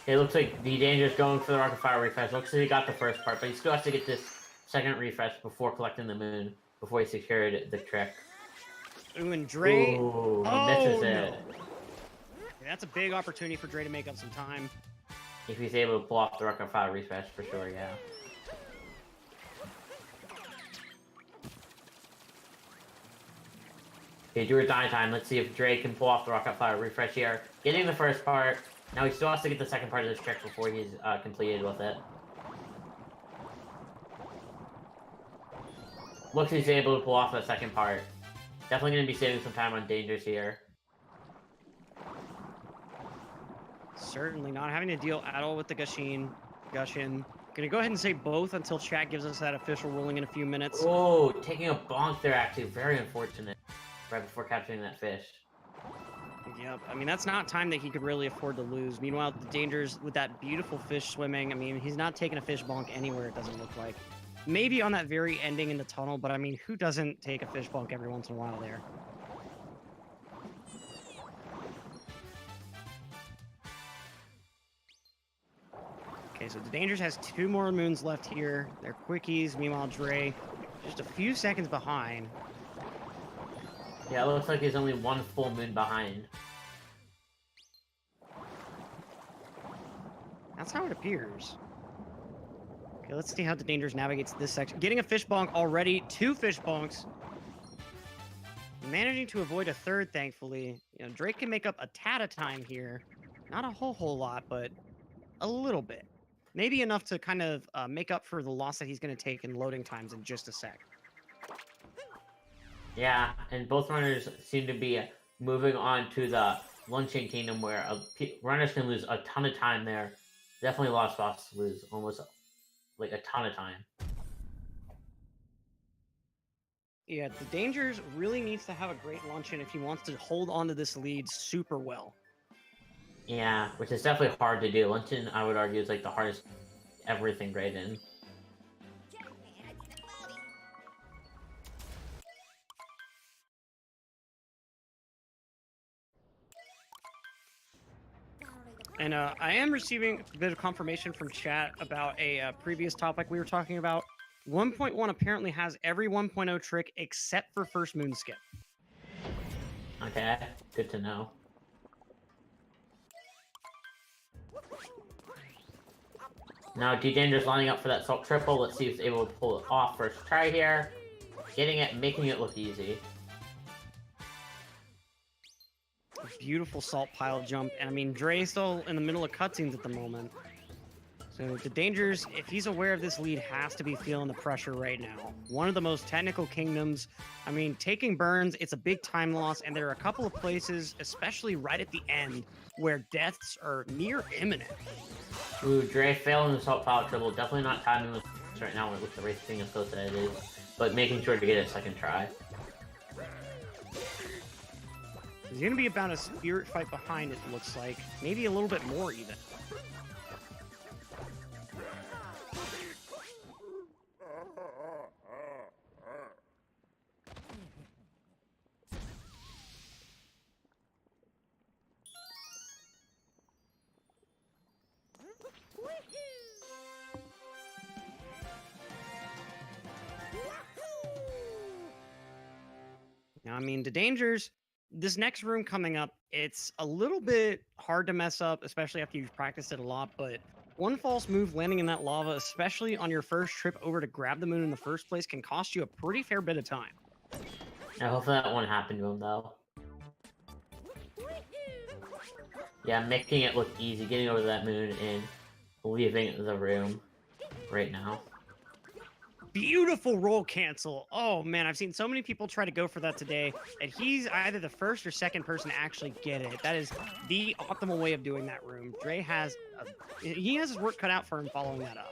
It looks like the Danger's going for the Rocket Fire refresh. Looks like he got the first part, but he still has to get this second refresh before collecting the moon, before he secured the trick. Ooh, and Dray... Ooh, he misses it. That's a big opportunity for Dray to make up some time. If he's able to pull off the Rocket Fire refresh, for sure, yeah. Okay, do or die time. Let's see if Dray can pull off the Rocket Fire refresh here. Getting the first part. Now he still has to get the second part of this trick before he's completed with it. Looks like he's able to pull off the second part. Definitely going to be saving some time on Dangers here. Certainly not having to deal at all with the Gushin. Gonna go ahead and say both until chat gives us that official ruling in a few minutes. Oh, taking a bonk there, actually. Very unfortunate. Right before capturing that fish. Yep, I mean, that's not time that he could really afford to lose. Meanwhile, the Dangers with that beautiful fish swimming, I mean, he's not taking a fish bonk anywhere, it doesn't look like. Maybe on that very ending in the tunnel, but I mean, who doesn't take a fish bonk every once in a while there? Okay, so the Dangers has 2 more moons left here. They're quickies. Meanwhile, Dray just a few seconds behind. Yeah, it looks like he's only 1 full moon behind. That's how it appears. Okay, let's see how the Dangers navigates this section. Getting a fish bonk already. 2 fish bonks. Managing to avoid a third, thankfully. You know, Drake can make up a tad of time here. Not a whole lot, but a little bit. Maybe enough to kind of make up for the loss that he's going to take in loading times in just a sec. Yeah, and both runners seem to be moving on to the Luncheon Kingdom, where runners can lose a ton of time there. Definitely a lot of spots to lose, almost like a ton of time. Yeah, the Dangers really needs to have a great luncheon if he wants to hold on to this lead super well. Yeah, which is definitely hard to do. Luncheon, I would argue, is like the hardest everything great in. And I am receiving a bit of confirmation from chat about a previous topic we were talking about. 1.1 apparently has every 1.0 trick except for first moon skip. Okay, good to know. Now ddangers lining up for that salt triple. Let's see if he's able to pull it off first try here. Getting it, making it look easy. Beautiful salt pile jump, and I mean, Dre's still in the middle of cutscenes at the moment. So the Dangers, if he's aware of this lead, has to be feeling the pressure right now. One of the most technical kingdoms. I mean, taking burns, it's a big time loss, and there are a couple of places, especially right at the end, where deaths are near imminent. Ooh, Dray failing the salt pile triple. Definitely not timing with right now with the race being as close as it is, but making sure to get a second try. There's going to be about a spirit fight behind it, looks like. Maybe a little bit more, even. Now, I mean, the Dangers, this next room coming up, it's a little bit hard to mess up, especially after you've practiced it a lot, but one false move landing in that lava, especially on your first trip over to grab the moon in the first place, can cost you a pretty fair bit of time. Yeah, hopefully that won't happen to him, though. Yeah, making it look easy, getting over that moon and leaving the room right now. Beautiful roll cancel. Oh man, I've seen so many people try to go for that today, and he's either the first or second person to actually get it. That is the optimal way of doing that room. Dray has his work cut out for him following that up.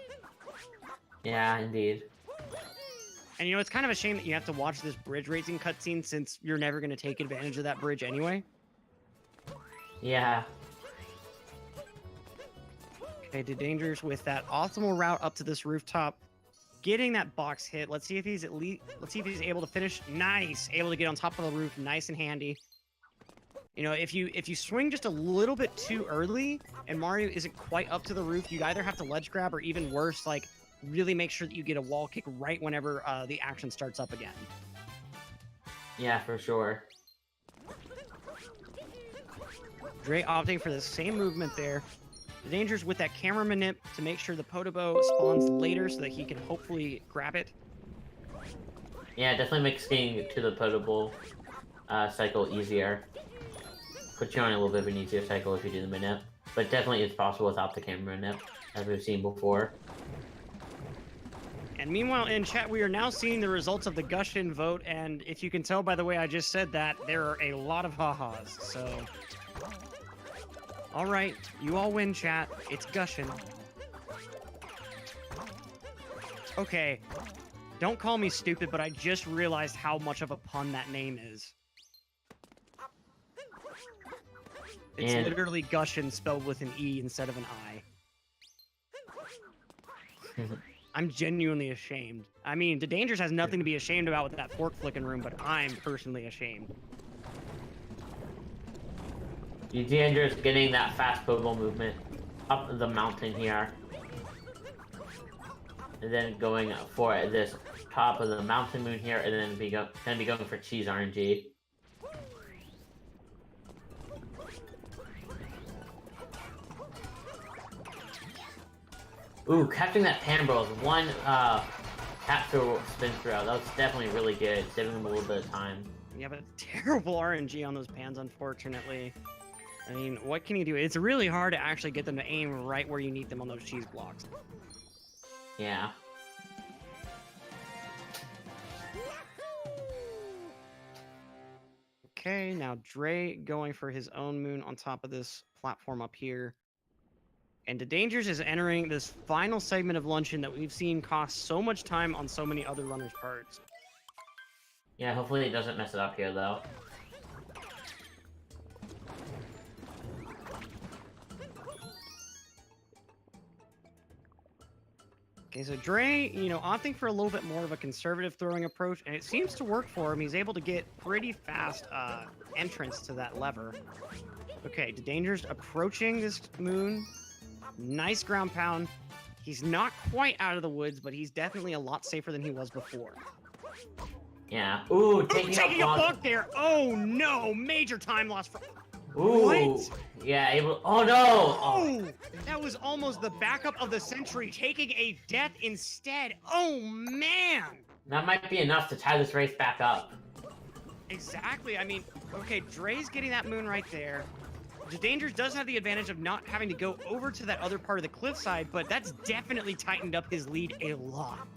Yeah, indeed. And you know, it's kind of a shame that you have to watch this bridge racing cutscene since you're never going to take advantage of that bridge anyway. Yeah. Okay, ddangers with that optimal route up to this rooftop, getting that box hit. Let's see if he's able to finish. Nice, able to get on top of the roof, nice and handy. You know, if you swing just a little bit too early and Mario isn't quite up to the roof, you'd either have to ledge grab or even worse, like really make sure that you get a wall kick right whenever the action starts up again. Yeah, for sure. Dray opting for the same movement there. ddangers with that camera manip to make sure the Podobo spawns later so that he can hopefully grab it. Yeah, definitely makes getting to the potable cycle easier. Put you on a little bit of an easier cycle if you do the manip. But definitely it's possible without the camera manip, as we've seen before. And meanwhile, in chat, we are now seeing the results of the Gushin vote, and if you can tell by the way I just said that, there are a lot of ha-has, so... Alright, you all win, chat. It's Gushin. Okay, don't call me stupid, but I just realized how much of a pun that name is. It's literally Gushin spelled with an E instead of an I. I'm genuinely ashamed. I mean, ddangers has nothing to be ashamed about with that fork flicking room, but I'm personally ashamed. ddangers getting that fast potable movement up the mountain here. And then going for this top of the mountain moon here, and then gonna be going for cheese RNG. Ooh, catching that Panbro is one tap through spin throw. That was definitely really good, saving him a little bit of time. Yeah, but terrible RNG on those pans, unfortunately. I mean, what can you do? It's really hard to actually get them to aim right where you need them on those cheese blocks. Yeah. Okay, now Dray going for his own moon on top of this platform up here. And ddangers is entering this final segment of Luncheon that we've seen cost so much time on so many other runners' parts. Yeah, hopefully he doesn't mess it up here, though. Okay, so Dray, you know, opting for a little bit more of a conservative throwing approach, and it seems to work for him. He's able to get pretty fast entrance to that lever. Okay, ddangers approaching this moon. Nice ground pound. He's not quite out of the woods, but he's definitely a lot safer than he was before. Yeah. Ooh, taking a bug there. Oh no, major time loss for... Ooh. What? Yeah, able... Oh no! Oh, that was almost the backup of the century, taking a death instead. Oh man! That might be enough to tie this race back up. Exactly. I mean, okay, Dray's getting that moon right there. ddangers does have the advantage of not having to go over to that other part of the cliffside, but that's definitely tightened up his lead a lot.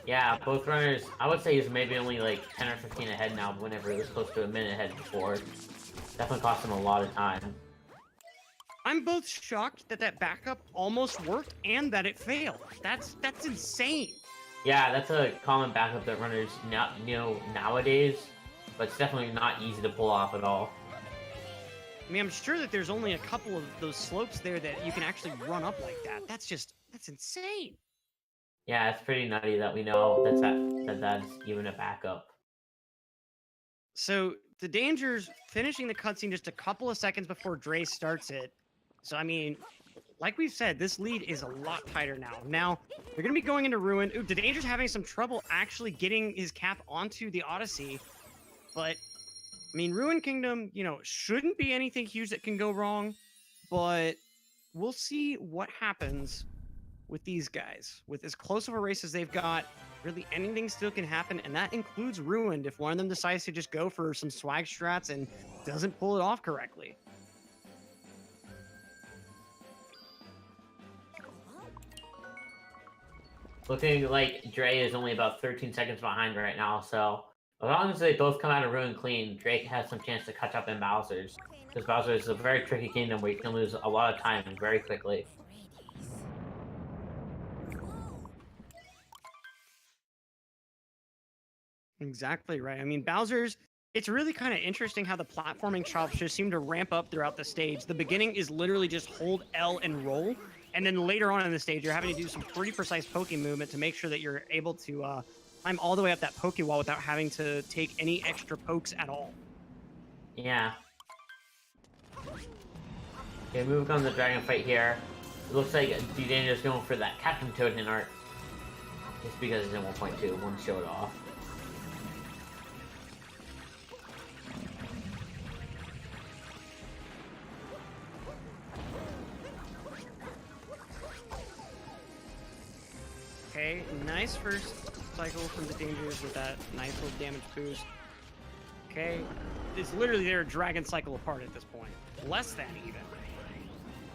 Yeah, both runners, I would say he's maybe only like 10 or 15 ahead now, whenever it was close to a minute ahead before. Definitely cost him a lot of time. I'm both shocked that that backup almost worked and that it failed. That's insane. Yeah, that's a common backup that runners know nowadays, but it's definitely not easy to pull off at all. I mean, I'm sure that there's only a couple of those slopes there that you can actually run up like that. That's insane. Yeah, it's pretty nutty that we know that's even a backup. So ddangers finishing the cutscene just a couple of seconds before Dray starts it. So, I mean, like we've said, this lead is a lot tighter now. Now, they're going to be going into Ruin. Ooh, ddangers having some trouble actually getting his cap onto the Odyssey. But, I mean, Ruin Kingdom, you know, shouldn't be anything huge that can go wrong. But we'll see what happens with these guys. With as close of a race as they've got, really anything still can happen. And that includes Ruined if one of them decides to just go for some swag strats and doesn't pull it off correctly. Looking like Dray is only about 13 seconds behind right now, so as long as they both come out of Ruin clean, Drake has some chance to catch up in Bowser's. Because Bowser is a very tricky kingdom where you can lose a lot of time very quickly. Exactly right. I mean, Bowser's. It's really kind of interesting how the platforming chops just seem to ramp up throughout the stage. The beginning is literally just hold L and roll, and then later on in the stage, you're having to do some pretty precise poking movement to make sure that you're able to climb all the way up that poke wall without having to take any extra pokes at all. Yeah. Okay, moving on to the dragon fight here. It looks like ddangers going for that Captain Toad in art. Just because it's in 1.2, one showed off. Okay, nice first cycle from the ddangers with that nice little damage boost. Okay, it's literally their dragon cycle apart at this point. Less than even.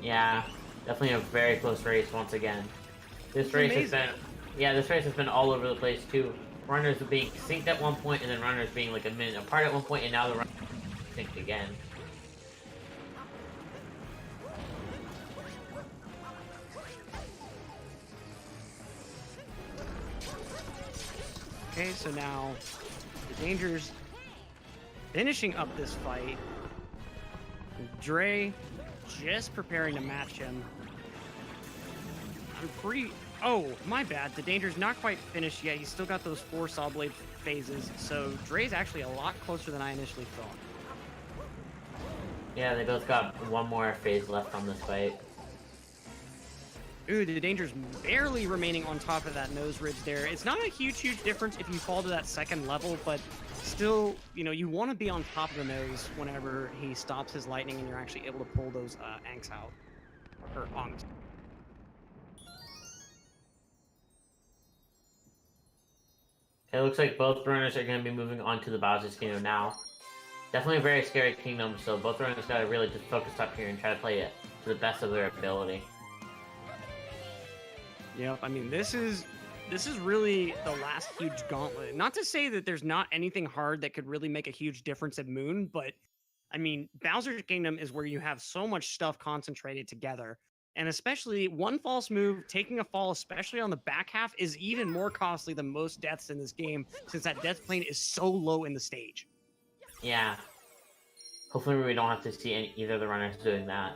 Yeah, definitely a very close race once again. This race has been all over the place too. Runners being synced at one point, and then runners being like a minute apart at one point, and now the runners synced again. Okay, so now the ddangers finishing up this fight. Dray just preparing to match him. I'm pretty... Oh, my bad. The ddangers not quite finished yet. He's still got those 4 saw blade phases, so Dray's actually a lot closer than I initially thought. Yeah, they both got one more phase left on this fight. Ooh, the ddangers barely remaining on top of that nose ridge there. It's not a huge difference if you fall to that second level, but still, you know, you want to be on top of the nose whenever he stops his lightning and you're actually able to pull those anks out. Or onks. It looks like both runners are going to be moving on to the Bowser's Kingdom now. Definitely a very scary kingdom, so both runners got to really just focus up here and try to play it to the best of their ability. Yep, I mean, this is really the last huge gauntlet. Not to say that there's not anything hard that could really make a huge difference at Moon, but I mean, Bowser's Kingdom is where you have so much stuff concentrated together. And especially one false move, taking a fall, especially on the back half, is even more costly than most deaths in this game, since that death plane is so low in the stage. Yeah. Hopefully we don't have to see either of the runners doing that.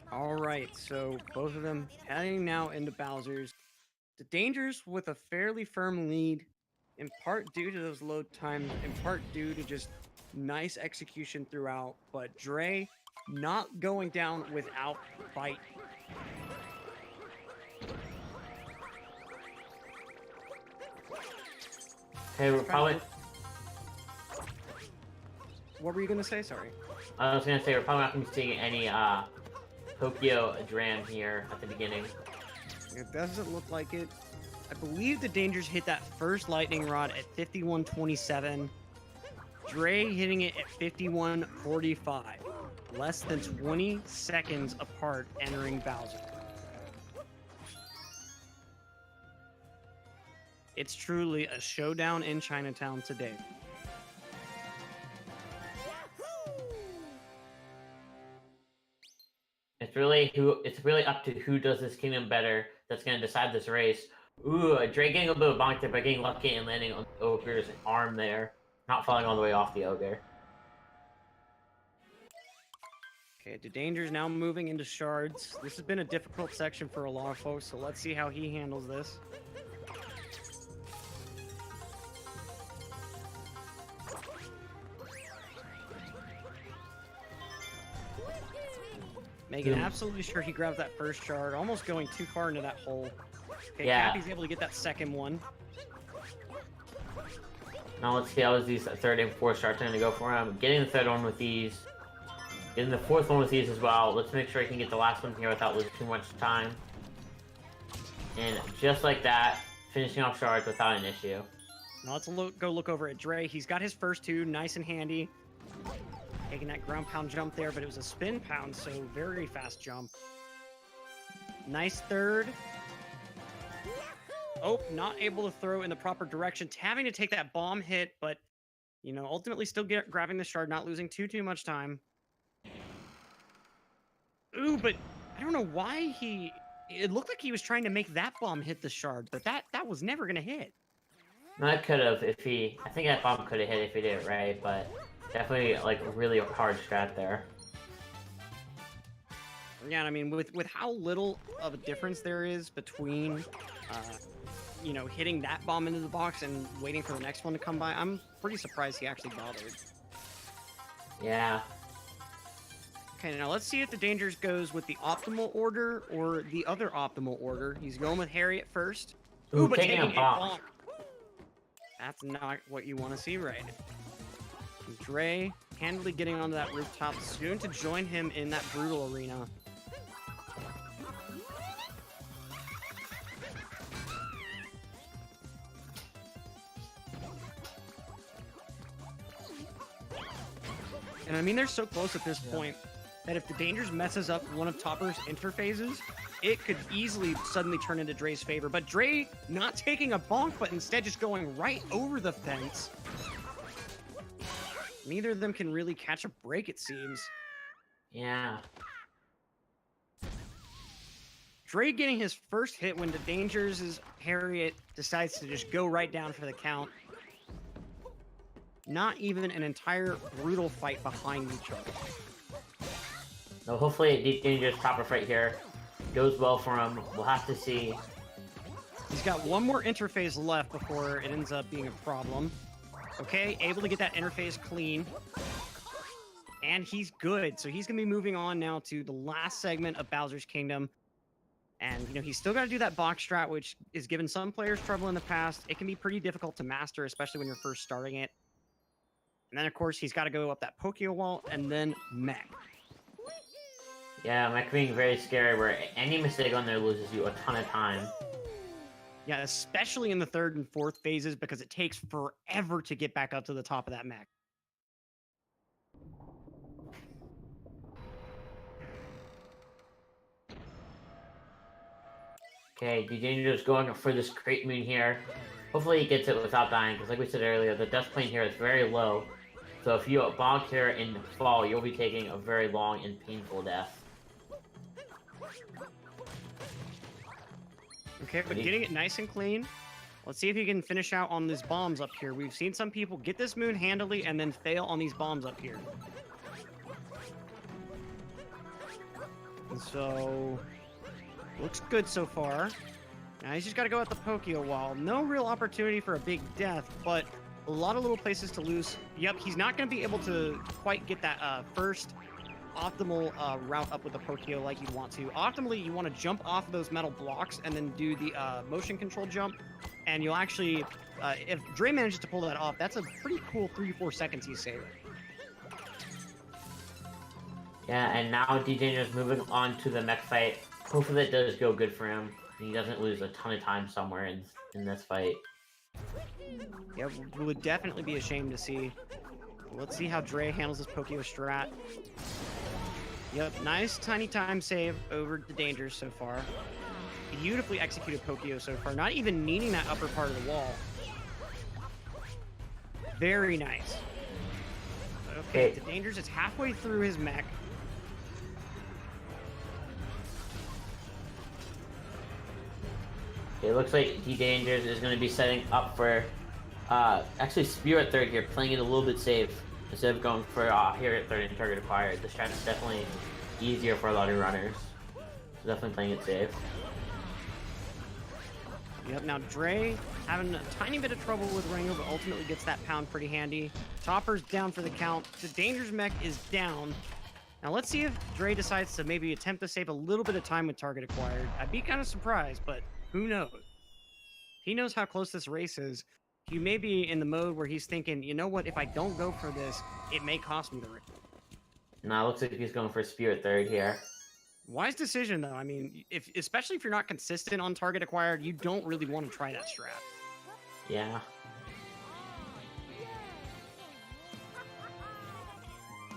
All right, so both of them heading now into Bowser's. The ddangers with a fairly firm lead, in part due to those load times, in part due to just nice execution throughout, but Dray not going down without fight. Hey, we're probably... What were you going to say? Sorry. I was going to say, we're probably not going to be seeing any Tokyo Dram here at the beginning. It doesn't look like it. I believe the ddangers hit that first lightning rod at 51:27. Dray hitting it at 51:45. Less than 20 seconds apart entering Bowser. It's truly a showdown in Chinatown today. It's really up to who does this kingdom better that's going to decide this race. Ooh, Dray getting a bit of bonk there, but getting lucky and landing on the ogre's arm there. Not falling all the way off the ogre. Okay, the ddangers now moving into shards. This has been a difficult section for a lot of folks, so let's see how he handles this. Making absolutely sure he grabs that first shard, almost going too far into that hole. Okay, yeah. Cappy's able to get that second one. Now let's see how these third and fourth shards are going to go for him. Getting the third one with these. Getting the fourth one with these as well. Let's make sure he can get the last one here without losing too much time. And just like that, finishing off shards without an issue. Now let's go look over at Dray. He's got his first two, nice and handy. Taking that ground pound jump there, but it was a spin pound, so very fast jump. Nice third. Oh, not able to throw in the proper direction. Having to take that bomb hit, but, you know, ultimately still grabbing the shard, not losing too much time. Ooh, but I don't know why it looked like he was trying to make that bomb hit the shard, but that was never going to hit. No, it could have if I think that bomb could have hit if he did it right, but definitely like really hard strat there. Yeah, I mean, with how little of a difference there is between, you know, hitting that bomb into the box and waiting for the next one to come by, I'm pretty surprised he actually bothered. Yeah. Okay, now let's see if the Dangers goes with the optimal order or the other optimal order. He's going with Harriet first. Ooh, but taking a bonk. That's not what you want to see, right? Dray handily getting onto that rooftop, soon to join him in that brutal arena. And I mean, they're so close at this point that if the Dangers messes up one of Topper's interphases, it could easily suddenly turn into Dray's favor. But Dray not taking a bonk, but instead just going right over the fence. Neither of them can really catch a break, it seems. Yeah. Dray getting his first hit when the Dangers' Harriet decides to just go right down for the count. Not even an entire brutal fight behind each other. So hopefully the Dangerous Topper fight here goes well for him. We'll have to see. He's got one more interface left before it ends up being a problem. Okay, able to get that interface clean. And he's good. So he's going to be moving on now to the last segment of Bowser's Kingdom. And, you know, he's still got to do that box strat, which is given some players trouble in the past. It can be pretty difficult to master, especially when you're first starting it. And then, of course, he's got to go up that Pokeo wall and then mech. Yeah, mech being very scary where any mistake on there loses you a ton of time. Yeah, especially in the third and fourth phases because it takes forever to get back up to the top of that mech. Okay, D-Danger is going for this Crate Moon here. Hopefully he gets it without dying, because like we said earlier, the dust plane here is very low. So if you bonk here and fall, you'll be taking a very long and painful death. Okay, but getting it nice and clean. Let's see if he can finish out on these bombs up here. We've seen some people get this moon handily and then fail on these bombs up here. And so, looks good so far. Now he's just got to go at the Pokeo wall. No real opportunity for a big death, but a lot of little places to lose. Yep, he's not going to be able to quite get that first optimal route up with the Pokeo like you'd want to. Optimally, you want to jump off of those metal blocks and then do the motion control jump. And you'll actually, if Dray manages to pull that off, that's a pretty cool 3-4 seconds he's saving. Yeah, and now D-Danger is moving on to the mech fight. Hopefully that does go good for him. He doesn't lose a ton of time somewhere in this fight. Yeah, it would definitely be a shame to see. Let's see how Dray handles this Pokeo strat. Yep, nice tiny time save over the Dangers so far. Beautifully executed Pokeo so far, not even needing that upper part of the wall. Very nice. Okay, the Dangers is halfway through his mech. It looks like D-Dangers is going to be setting up for actually Spirit third here, playing it a little bit safe instead of going for Harriet third and target acquired. The strat is definitely easier for a lot of runners. So definitely playing it safe. Yep, now Dray having a tiny bit of trouble with Rango, but ultimately gets that pound pretty handy. Topper's down for the count. The Danger's mech is down. Now let's see if Dray decides to maybe attempt to save a little bit of time with target acquired. I'd be kind of surprised, but who knows? He knows how close this race is. He may be in the mode where he's thinking, you know what, if I don't go for this, it may cost me the race. Now it looks like he's going for Spirit third here. Wise decision, though. I mean, especially if you're not consistent on target acquired, you don't really want to try that strat. Yeah.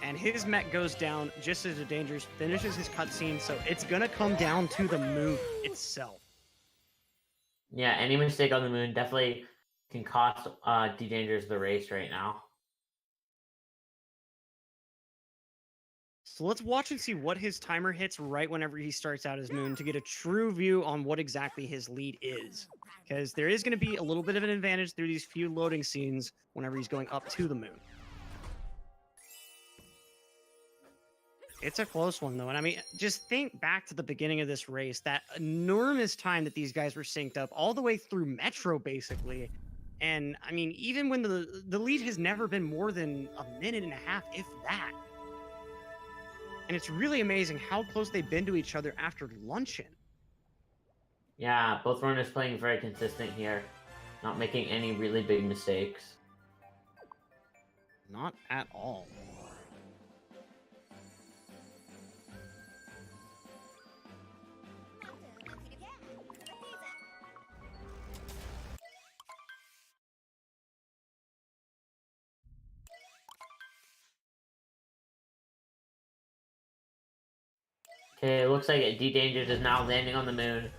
And his mech goes down just as ddangers finishes his cutscene, so it's gonna come down to the moon itself. Yeah, any mistake on the moon definitely can cost ddangers the race right now. So let's watch and see what his timer hits right whenever he starts out his moon to get a true view on what exactly his lead is. Because there is going to be a little bit of an advantage through these few loading scenes whenever he's going up to the moon. It's a close one, though. And I mean, just think back to the beginning of this race, that enormous time that these guys were synced up all the way through Metro, basically. And I mean, even when the lead has never been more than a minute and a half, if that. And it's really amazing how close they've been to each other after luncheon. Yeah, both runners playing very consistent here, not making any really big mistakes. Not at all. Okay, it looks like ddangers is now landing on the moon.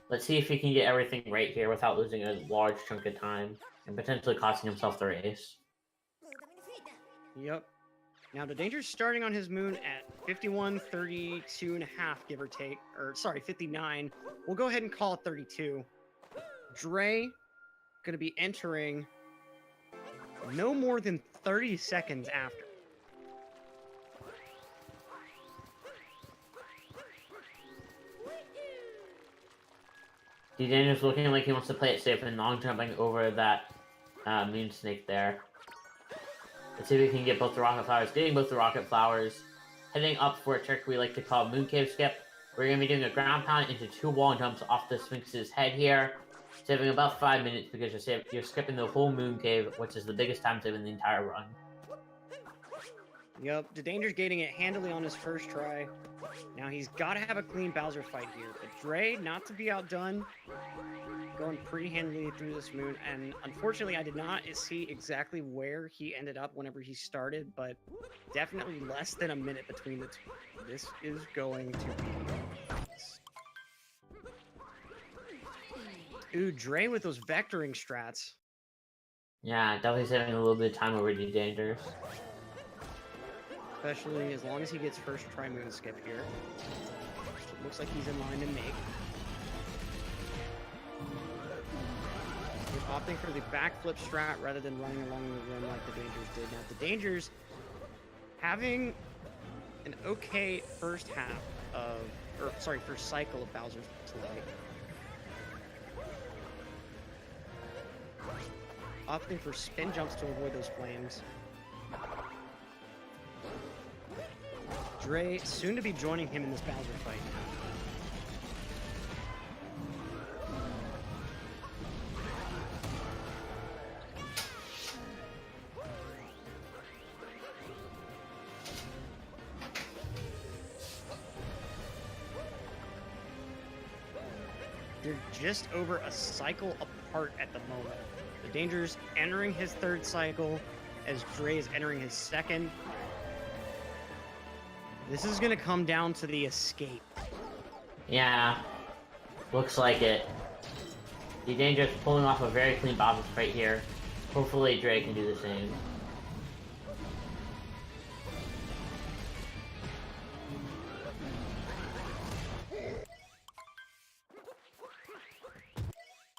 Let's see if he can get everything right here without losing a large chunk of time and potentially costing himself the race. Yep. Now, ddangers starting on his moon at 51:32 and a half, give or take. Or, sorry, 59. We'll go ahead and call it 32. Dray going to be entering no more than 30 seconds after. ddangers looking like he wants to play it safe and long jumping over that moon snake there. Let's see if we can get both the rocket flowers. Getting both the rocket flowers. Heading up for a trick we like to call moon cave skip. We're going to be doing a ground pound into 2 wall jumps off the Sphinx's head here. Saving about 5 minutes because you're skipping the whole moon cave, which is the biggest time save in the entire run. Yep, ddangers getting it handily on his first try. Now he's got to have a clean Bowser fight here. But Dray, not to be outdone, going pretty handily through this moon. And unfortunately, I did not see exactly where he ended up whenever he started, but definitely less than a minute between the two. This is going to be... Ooh, Dray with those vectoring strats. Yeah, definitely saving a little bit of time over ddangers. Especially as long as he gets first try moon skip here. It looks like he's in line to make. He's opting for the backflip strat rather than running along the rim like ddangers did. Now, ddangers having an okay first half of, or sorry, first cycle of Bowser's delay. Opting for spin jumps to avoid those flames. Dray soon to be joining him in this Bowser fight. They're just over a cycle apart at the moment. ddangers entering his third cycle as Dray is entering his second. This is going to come down to the escape. Yeah, looks like it. ddangers pulling off a very clean Bowser fight here. Hopefully Dray can do the same.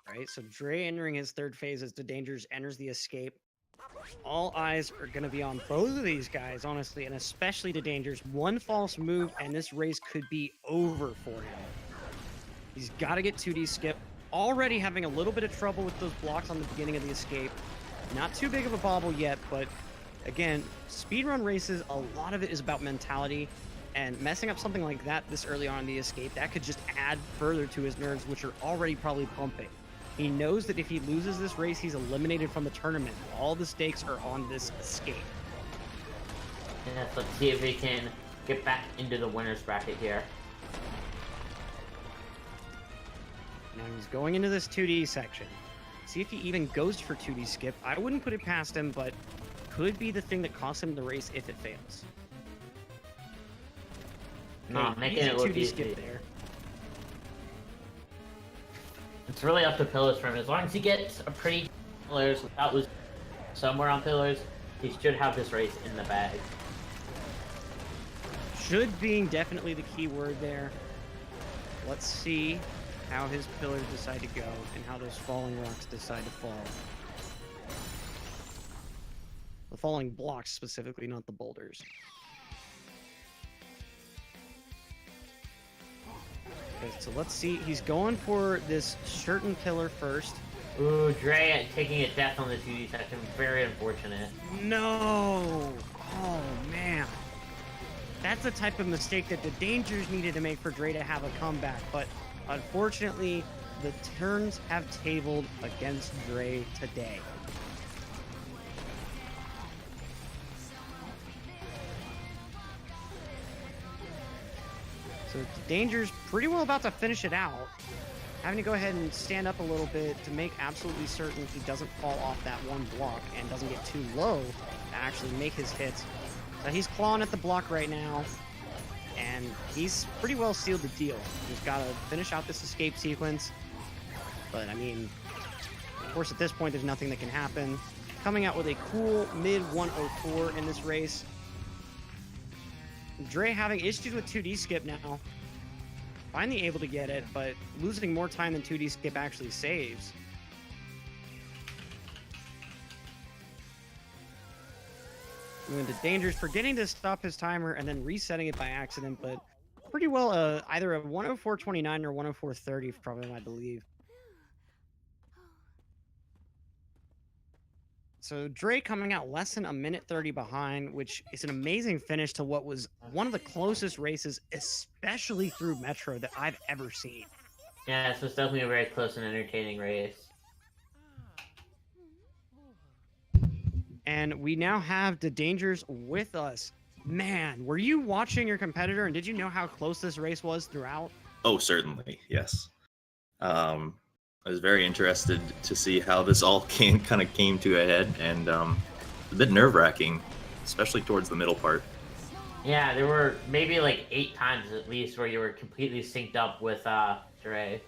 Right, so Dray entering his third phase as ddangers enters the escape. All eyes are going to be on both of these guys, honestly, and especially ddangers. One false move, and this race could be over for him. He's got to get 2D skip. Already having a little bit of trouble with those blocks on the beginning of the escape. Not too big of a bobble yet, but again, speedrun races, a lot of it is about mentality, and messing up something like that this early on in the escape, that could just add further to his nerves, which are already probably pumping. He knows that if he loses this race, he's eliminated from the tournament. All the stakes are on this escape. Yes, let's see if he can get back into the winner's bracket here. Now he's going into this 2D section. See if he even goes for 2D skip. I wouldn't put it past him, but could be the thing that costs him the race if it fails. No, Okay, making easy it look 2D easy. skip there. It's really up to pillars for him. As long as he gets a pretty pillars without losing somewhere on pillars, he should have this race in the bag. Should being definitely the key word there. Let's see how his pillars decide to go and how those falling rocks decide to fall. The falling blocks specifically, not the boulders. Okay, so let's see. He's going for this certain pillar first. Ooh, Dray taking a death on the 2D section. Very unfortunate. No! Oh, man. That's the type of mistake that the Dangers needed to make for Dray to have a comeback. But unfortunately, the turns have tabled against Dray today. So the Dangers pretty well about to finish it out. Having to go ahead and stand up a little bit to make absolutely certain he doesn't fall off that one block and doesn't get too low to actually make his hits. So he's clawing at the block right now, and he's pretty well sealed the deal. He's got to finish out this escape sequence. But, I mean, of course, at this point, there's nothing that can happen. Coming out with a cool mid-104 in this race. Dray having issues with 2D skip now. Finally able to get it, but losing more time than 2D skip actually saves. Going to Dangers, forgetting to stop his timer and then resetting it by accident, but pretty well either a 104.29 or 104.30 from him, I believe. So Dray coming out less than a minute 30 behind, which is an amazing finish to what was one of the closest races, especially through Metro, that I've ever seen. Yeah, this was definitely a very close and entertaining race. And we now have the Dangers with us. Man, were you watching your competitor, and did you know how close this race was throughout? Oh, certainly, yes. I was very interested to see how this all came to a head, and a bit nerve-wracking, especially towards the middle part. Yeah, there were maybe like 8 times at least where you were completely synced up with Dray.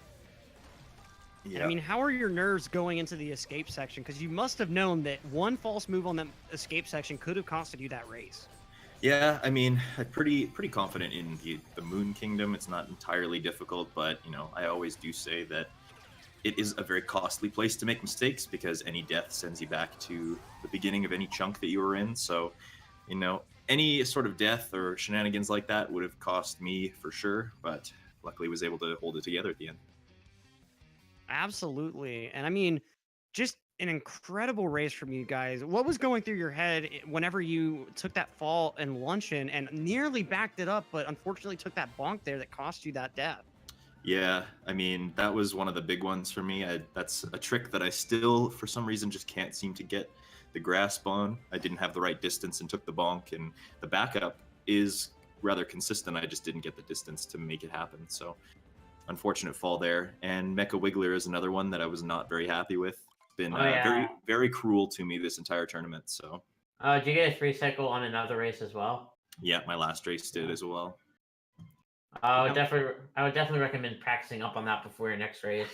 Yeah. I mean, how are your nerves going into the escape section? Because you must have known that one false move on that escape section could have costed you that race. Yeah, I mean, I'm pretty confident in the Moon Kingdom. It's not entirely difficult, but, you know, I always do say that it is a very costly place to make mistakes because any death sends you back to the beginning of any chunk that you were in. So, you know, any sort of death or shenanigans like that would have cost me for sure, but luckily was able to hold it together at the end. Absolutely. And I mean, just an incredible race from you guys. What was going through your head whenever you took that fall in luncheon and nearly backed it up, but unfortunately took that bonk there that cost you that death? Yeah, I mean, that was one of the big ones for me. That's a trick that I still, for some reason, just can't seem to get the grasp on. I didn't have the right distance and took the bonk, and the backup is rather consistent. I just didn't get the distance to make it happen. So, unfortunate fall there. And Mecha Wiggler is another one that I was not very happy with. Been very, very cruel to me this entire tournament. So, Did you get a 3 cycle on another race as well? yeah, my last race did as well. I would definitely recommend practicing up on that before your next race.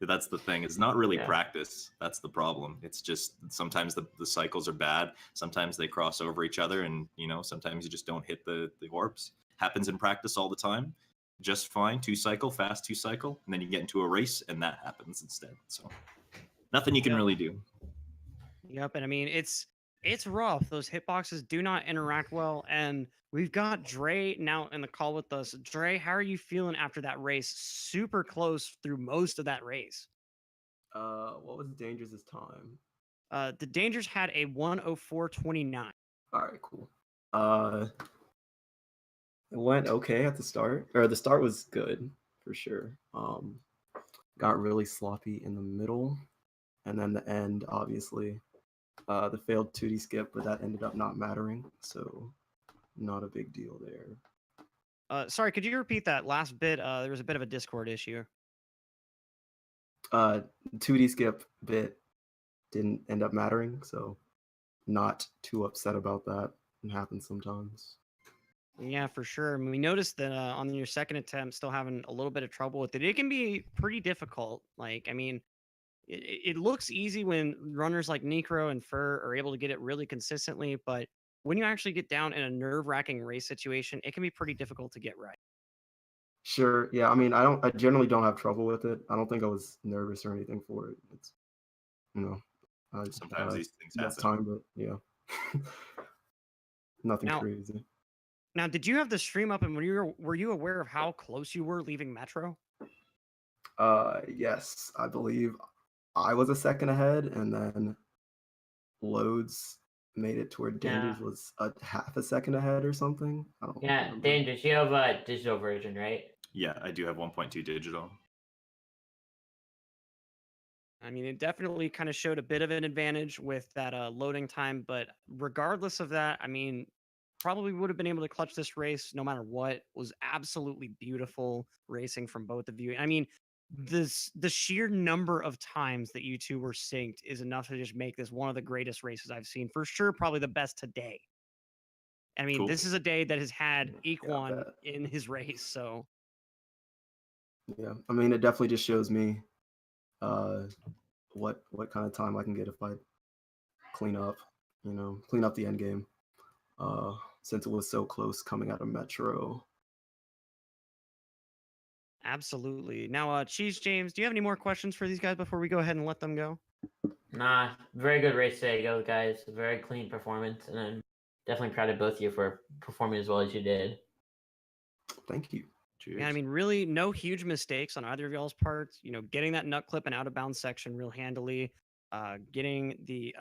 That's the thing. It's not really practice. That's the problem. It's just sometimes the cycles are bad. Sometimes they cross over each other, and you know, sometimes you just don't hit the orbs. Happens in practice all the time. Just fine. 2 cycle, fast 2 cycle, and then you get into a race, and that happens instead. So nothing you can really do. Yep, and I mean it's rough. Those hitboxes do not interact well, and we've got Dray now in the call with us. Dray, how are you feeling after that race? Super close through most of that race. What was Dangers' time? The Dangers had a 104.29. All right, cool. It went okay at the start, or the start was good for sure. Got really sloppy in the middle, and then the end, obviously, the failed 2D skip, but that ended up not mattering, so not a big deal there. Sorry, could you repeat that last bit? There was a bit of a Discord issue. 2D skip bit didn't end up mattering, so not too upset about that. It happens sometimes. Yeah, for sure. I mean, we noticed that on your second attempt, still having a little bit of trouble with it. It can be pretty difficult. Like, I mean, it looks easy when runners like Necro and Fur are able to get it really consistently, but when you actually get down in a nerve-wracking race situation, it can be pretty difficult to get right. Sure. Yeah. I mean, I generally don't have trouble with it. I don't think I was nervous or anything for it. It's, you know, I Sometimes these things less happen. time, but yeah, nothing Now, crazy. now, did you have the stream up, and were you aware of how close you were leaving Metro? Yes, I believe I was a second ahead, and then Loads made it to where Danders Yeah. was a half a second ahead or something. I don't Yeah, remember. Dangers, you have a digital version, right? Yeah, I do have 1.2 digital. I mean, it definitely kind of showed a bit of an advantage with that loading time, but regardless of that, I mean, probably would have been able to clutch this race no matter what. It was absolutely beautiful racing from both of you. I mean, the sheer number of times that you two were synced is enough to just make this one of the greatest races I've seen. For sure, probably the best today. I mean, Cool. this is a day that has had Yeah, I Equan bet. in his race, so Yeah, I mean, it definitely just shows me uh, what kind of time I can get if I clean up, clean up the end game. Since it was so close coming out of Metro. absolutely. Now, Cheese James, do you have any more questions for these guys before we go ahead and let them go? Nah, very good race today, go guys. Very clean performance, and I'm definitely proud of both of you for performing as well as you did. Thank you. Cheers. Yeah, I mean, really, no huge mistakes on either of y'all's parts. You know, getting that nut clip and out of bounds section real handily, getting the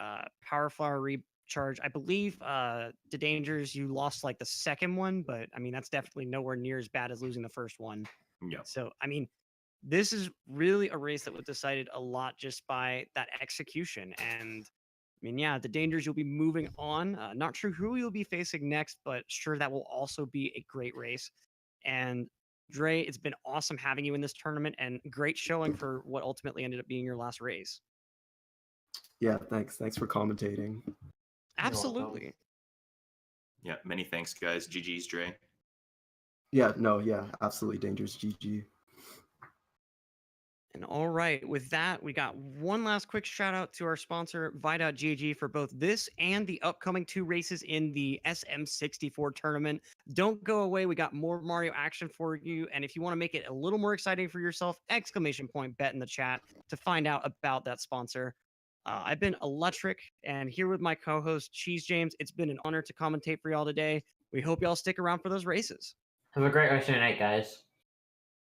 power flower recharge. I believe the dangers you lost like the second one, but I mean that's definitely nowhere near as bad as losing the first one. Yeah. So I mean, this is really a race that was decided a lot just by that execution. And I mean, yeah, the dangers you'll be moving on. Not sure who you'll be facing next, but sure that will also be a great race. And Dre, it's been awesome having you in this tournament and great showing for what ultimately ended up being your last race. Yeah, thanks. Thanks for commentating. Absolutely. Yeah, many thanks, guys. GG's, Dre. Yeah, no, yeah, absolutely. Dangerous. GG. And all right, with that, we got one last quick shout out to our sponsor, Vi.GG, for both this and the upcoming 2 races in the SM64 tournament. Don't go away. We got more Mario action for you. And if you want to make it a little more exciting for yourself, ! Bet in the chat to find out about that sponsor. I've been Electric, and here with my co host, Cheese James. It's been an honor to commentate for y'all today. We hope y'all stick around for those races. Have a great rest of your night, guys.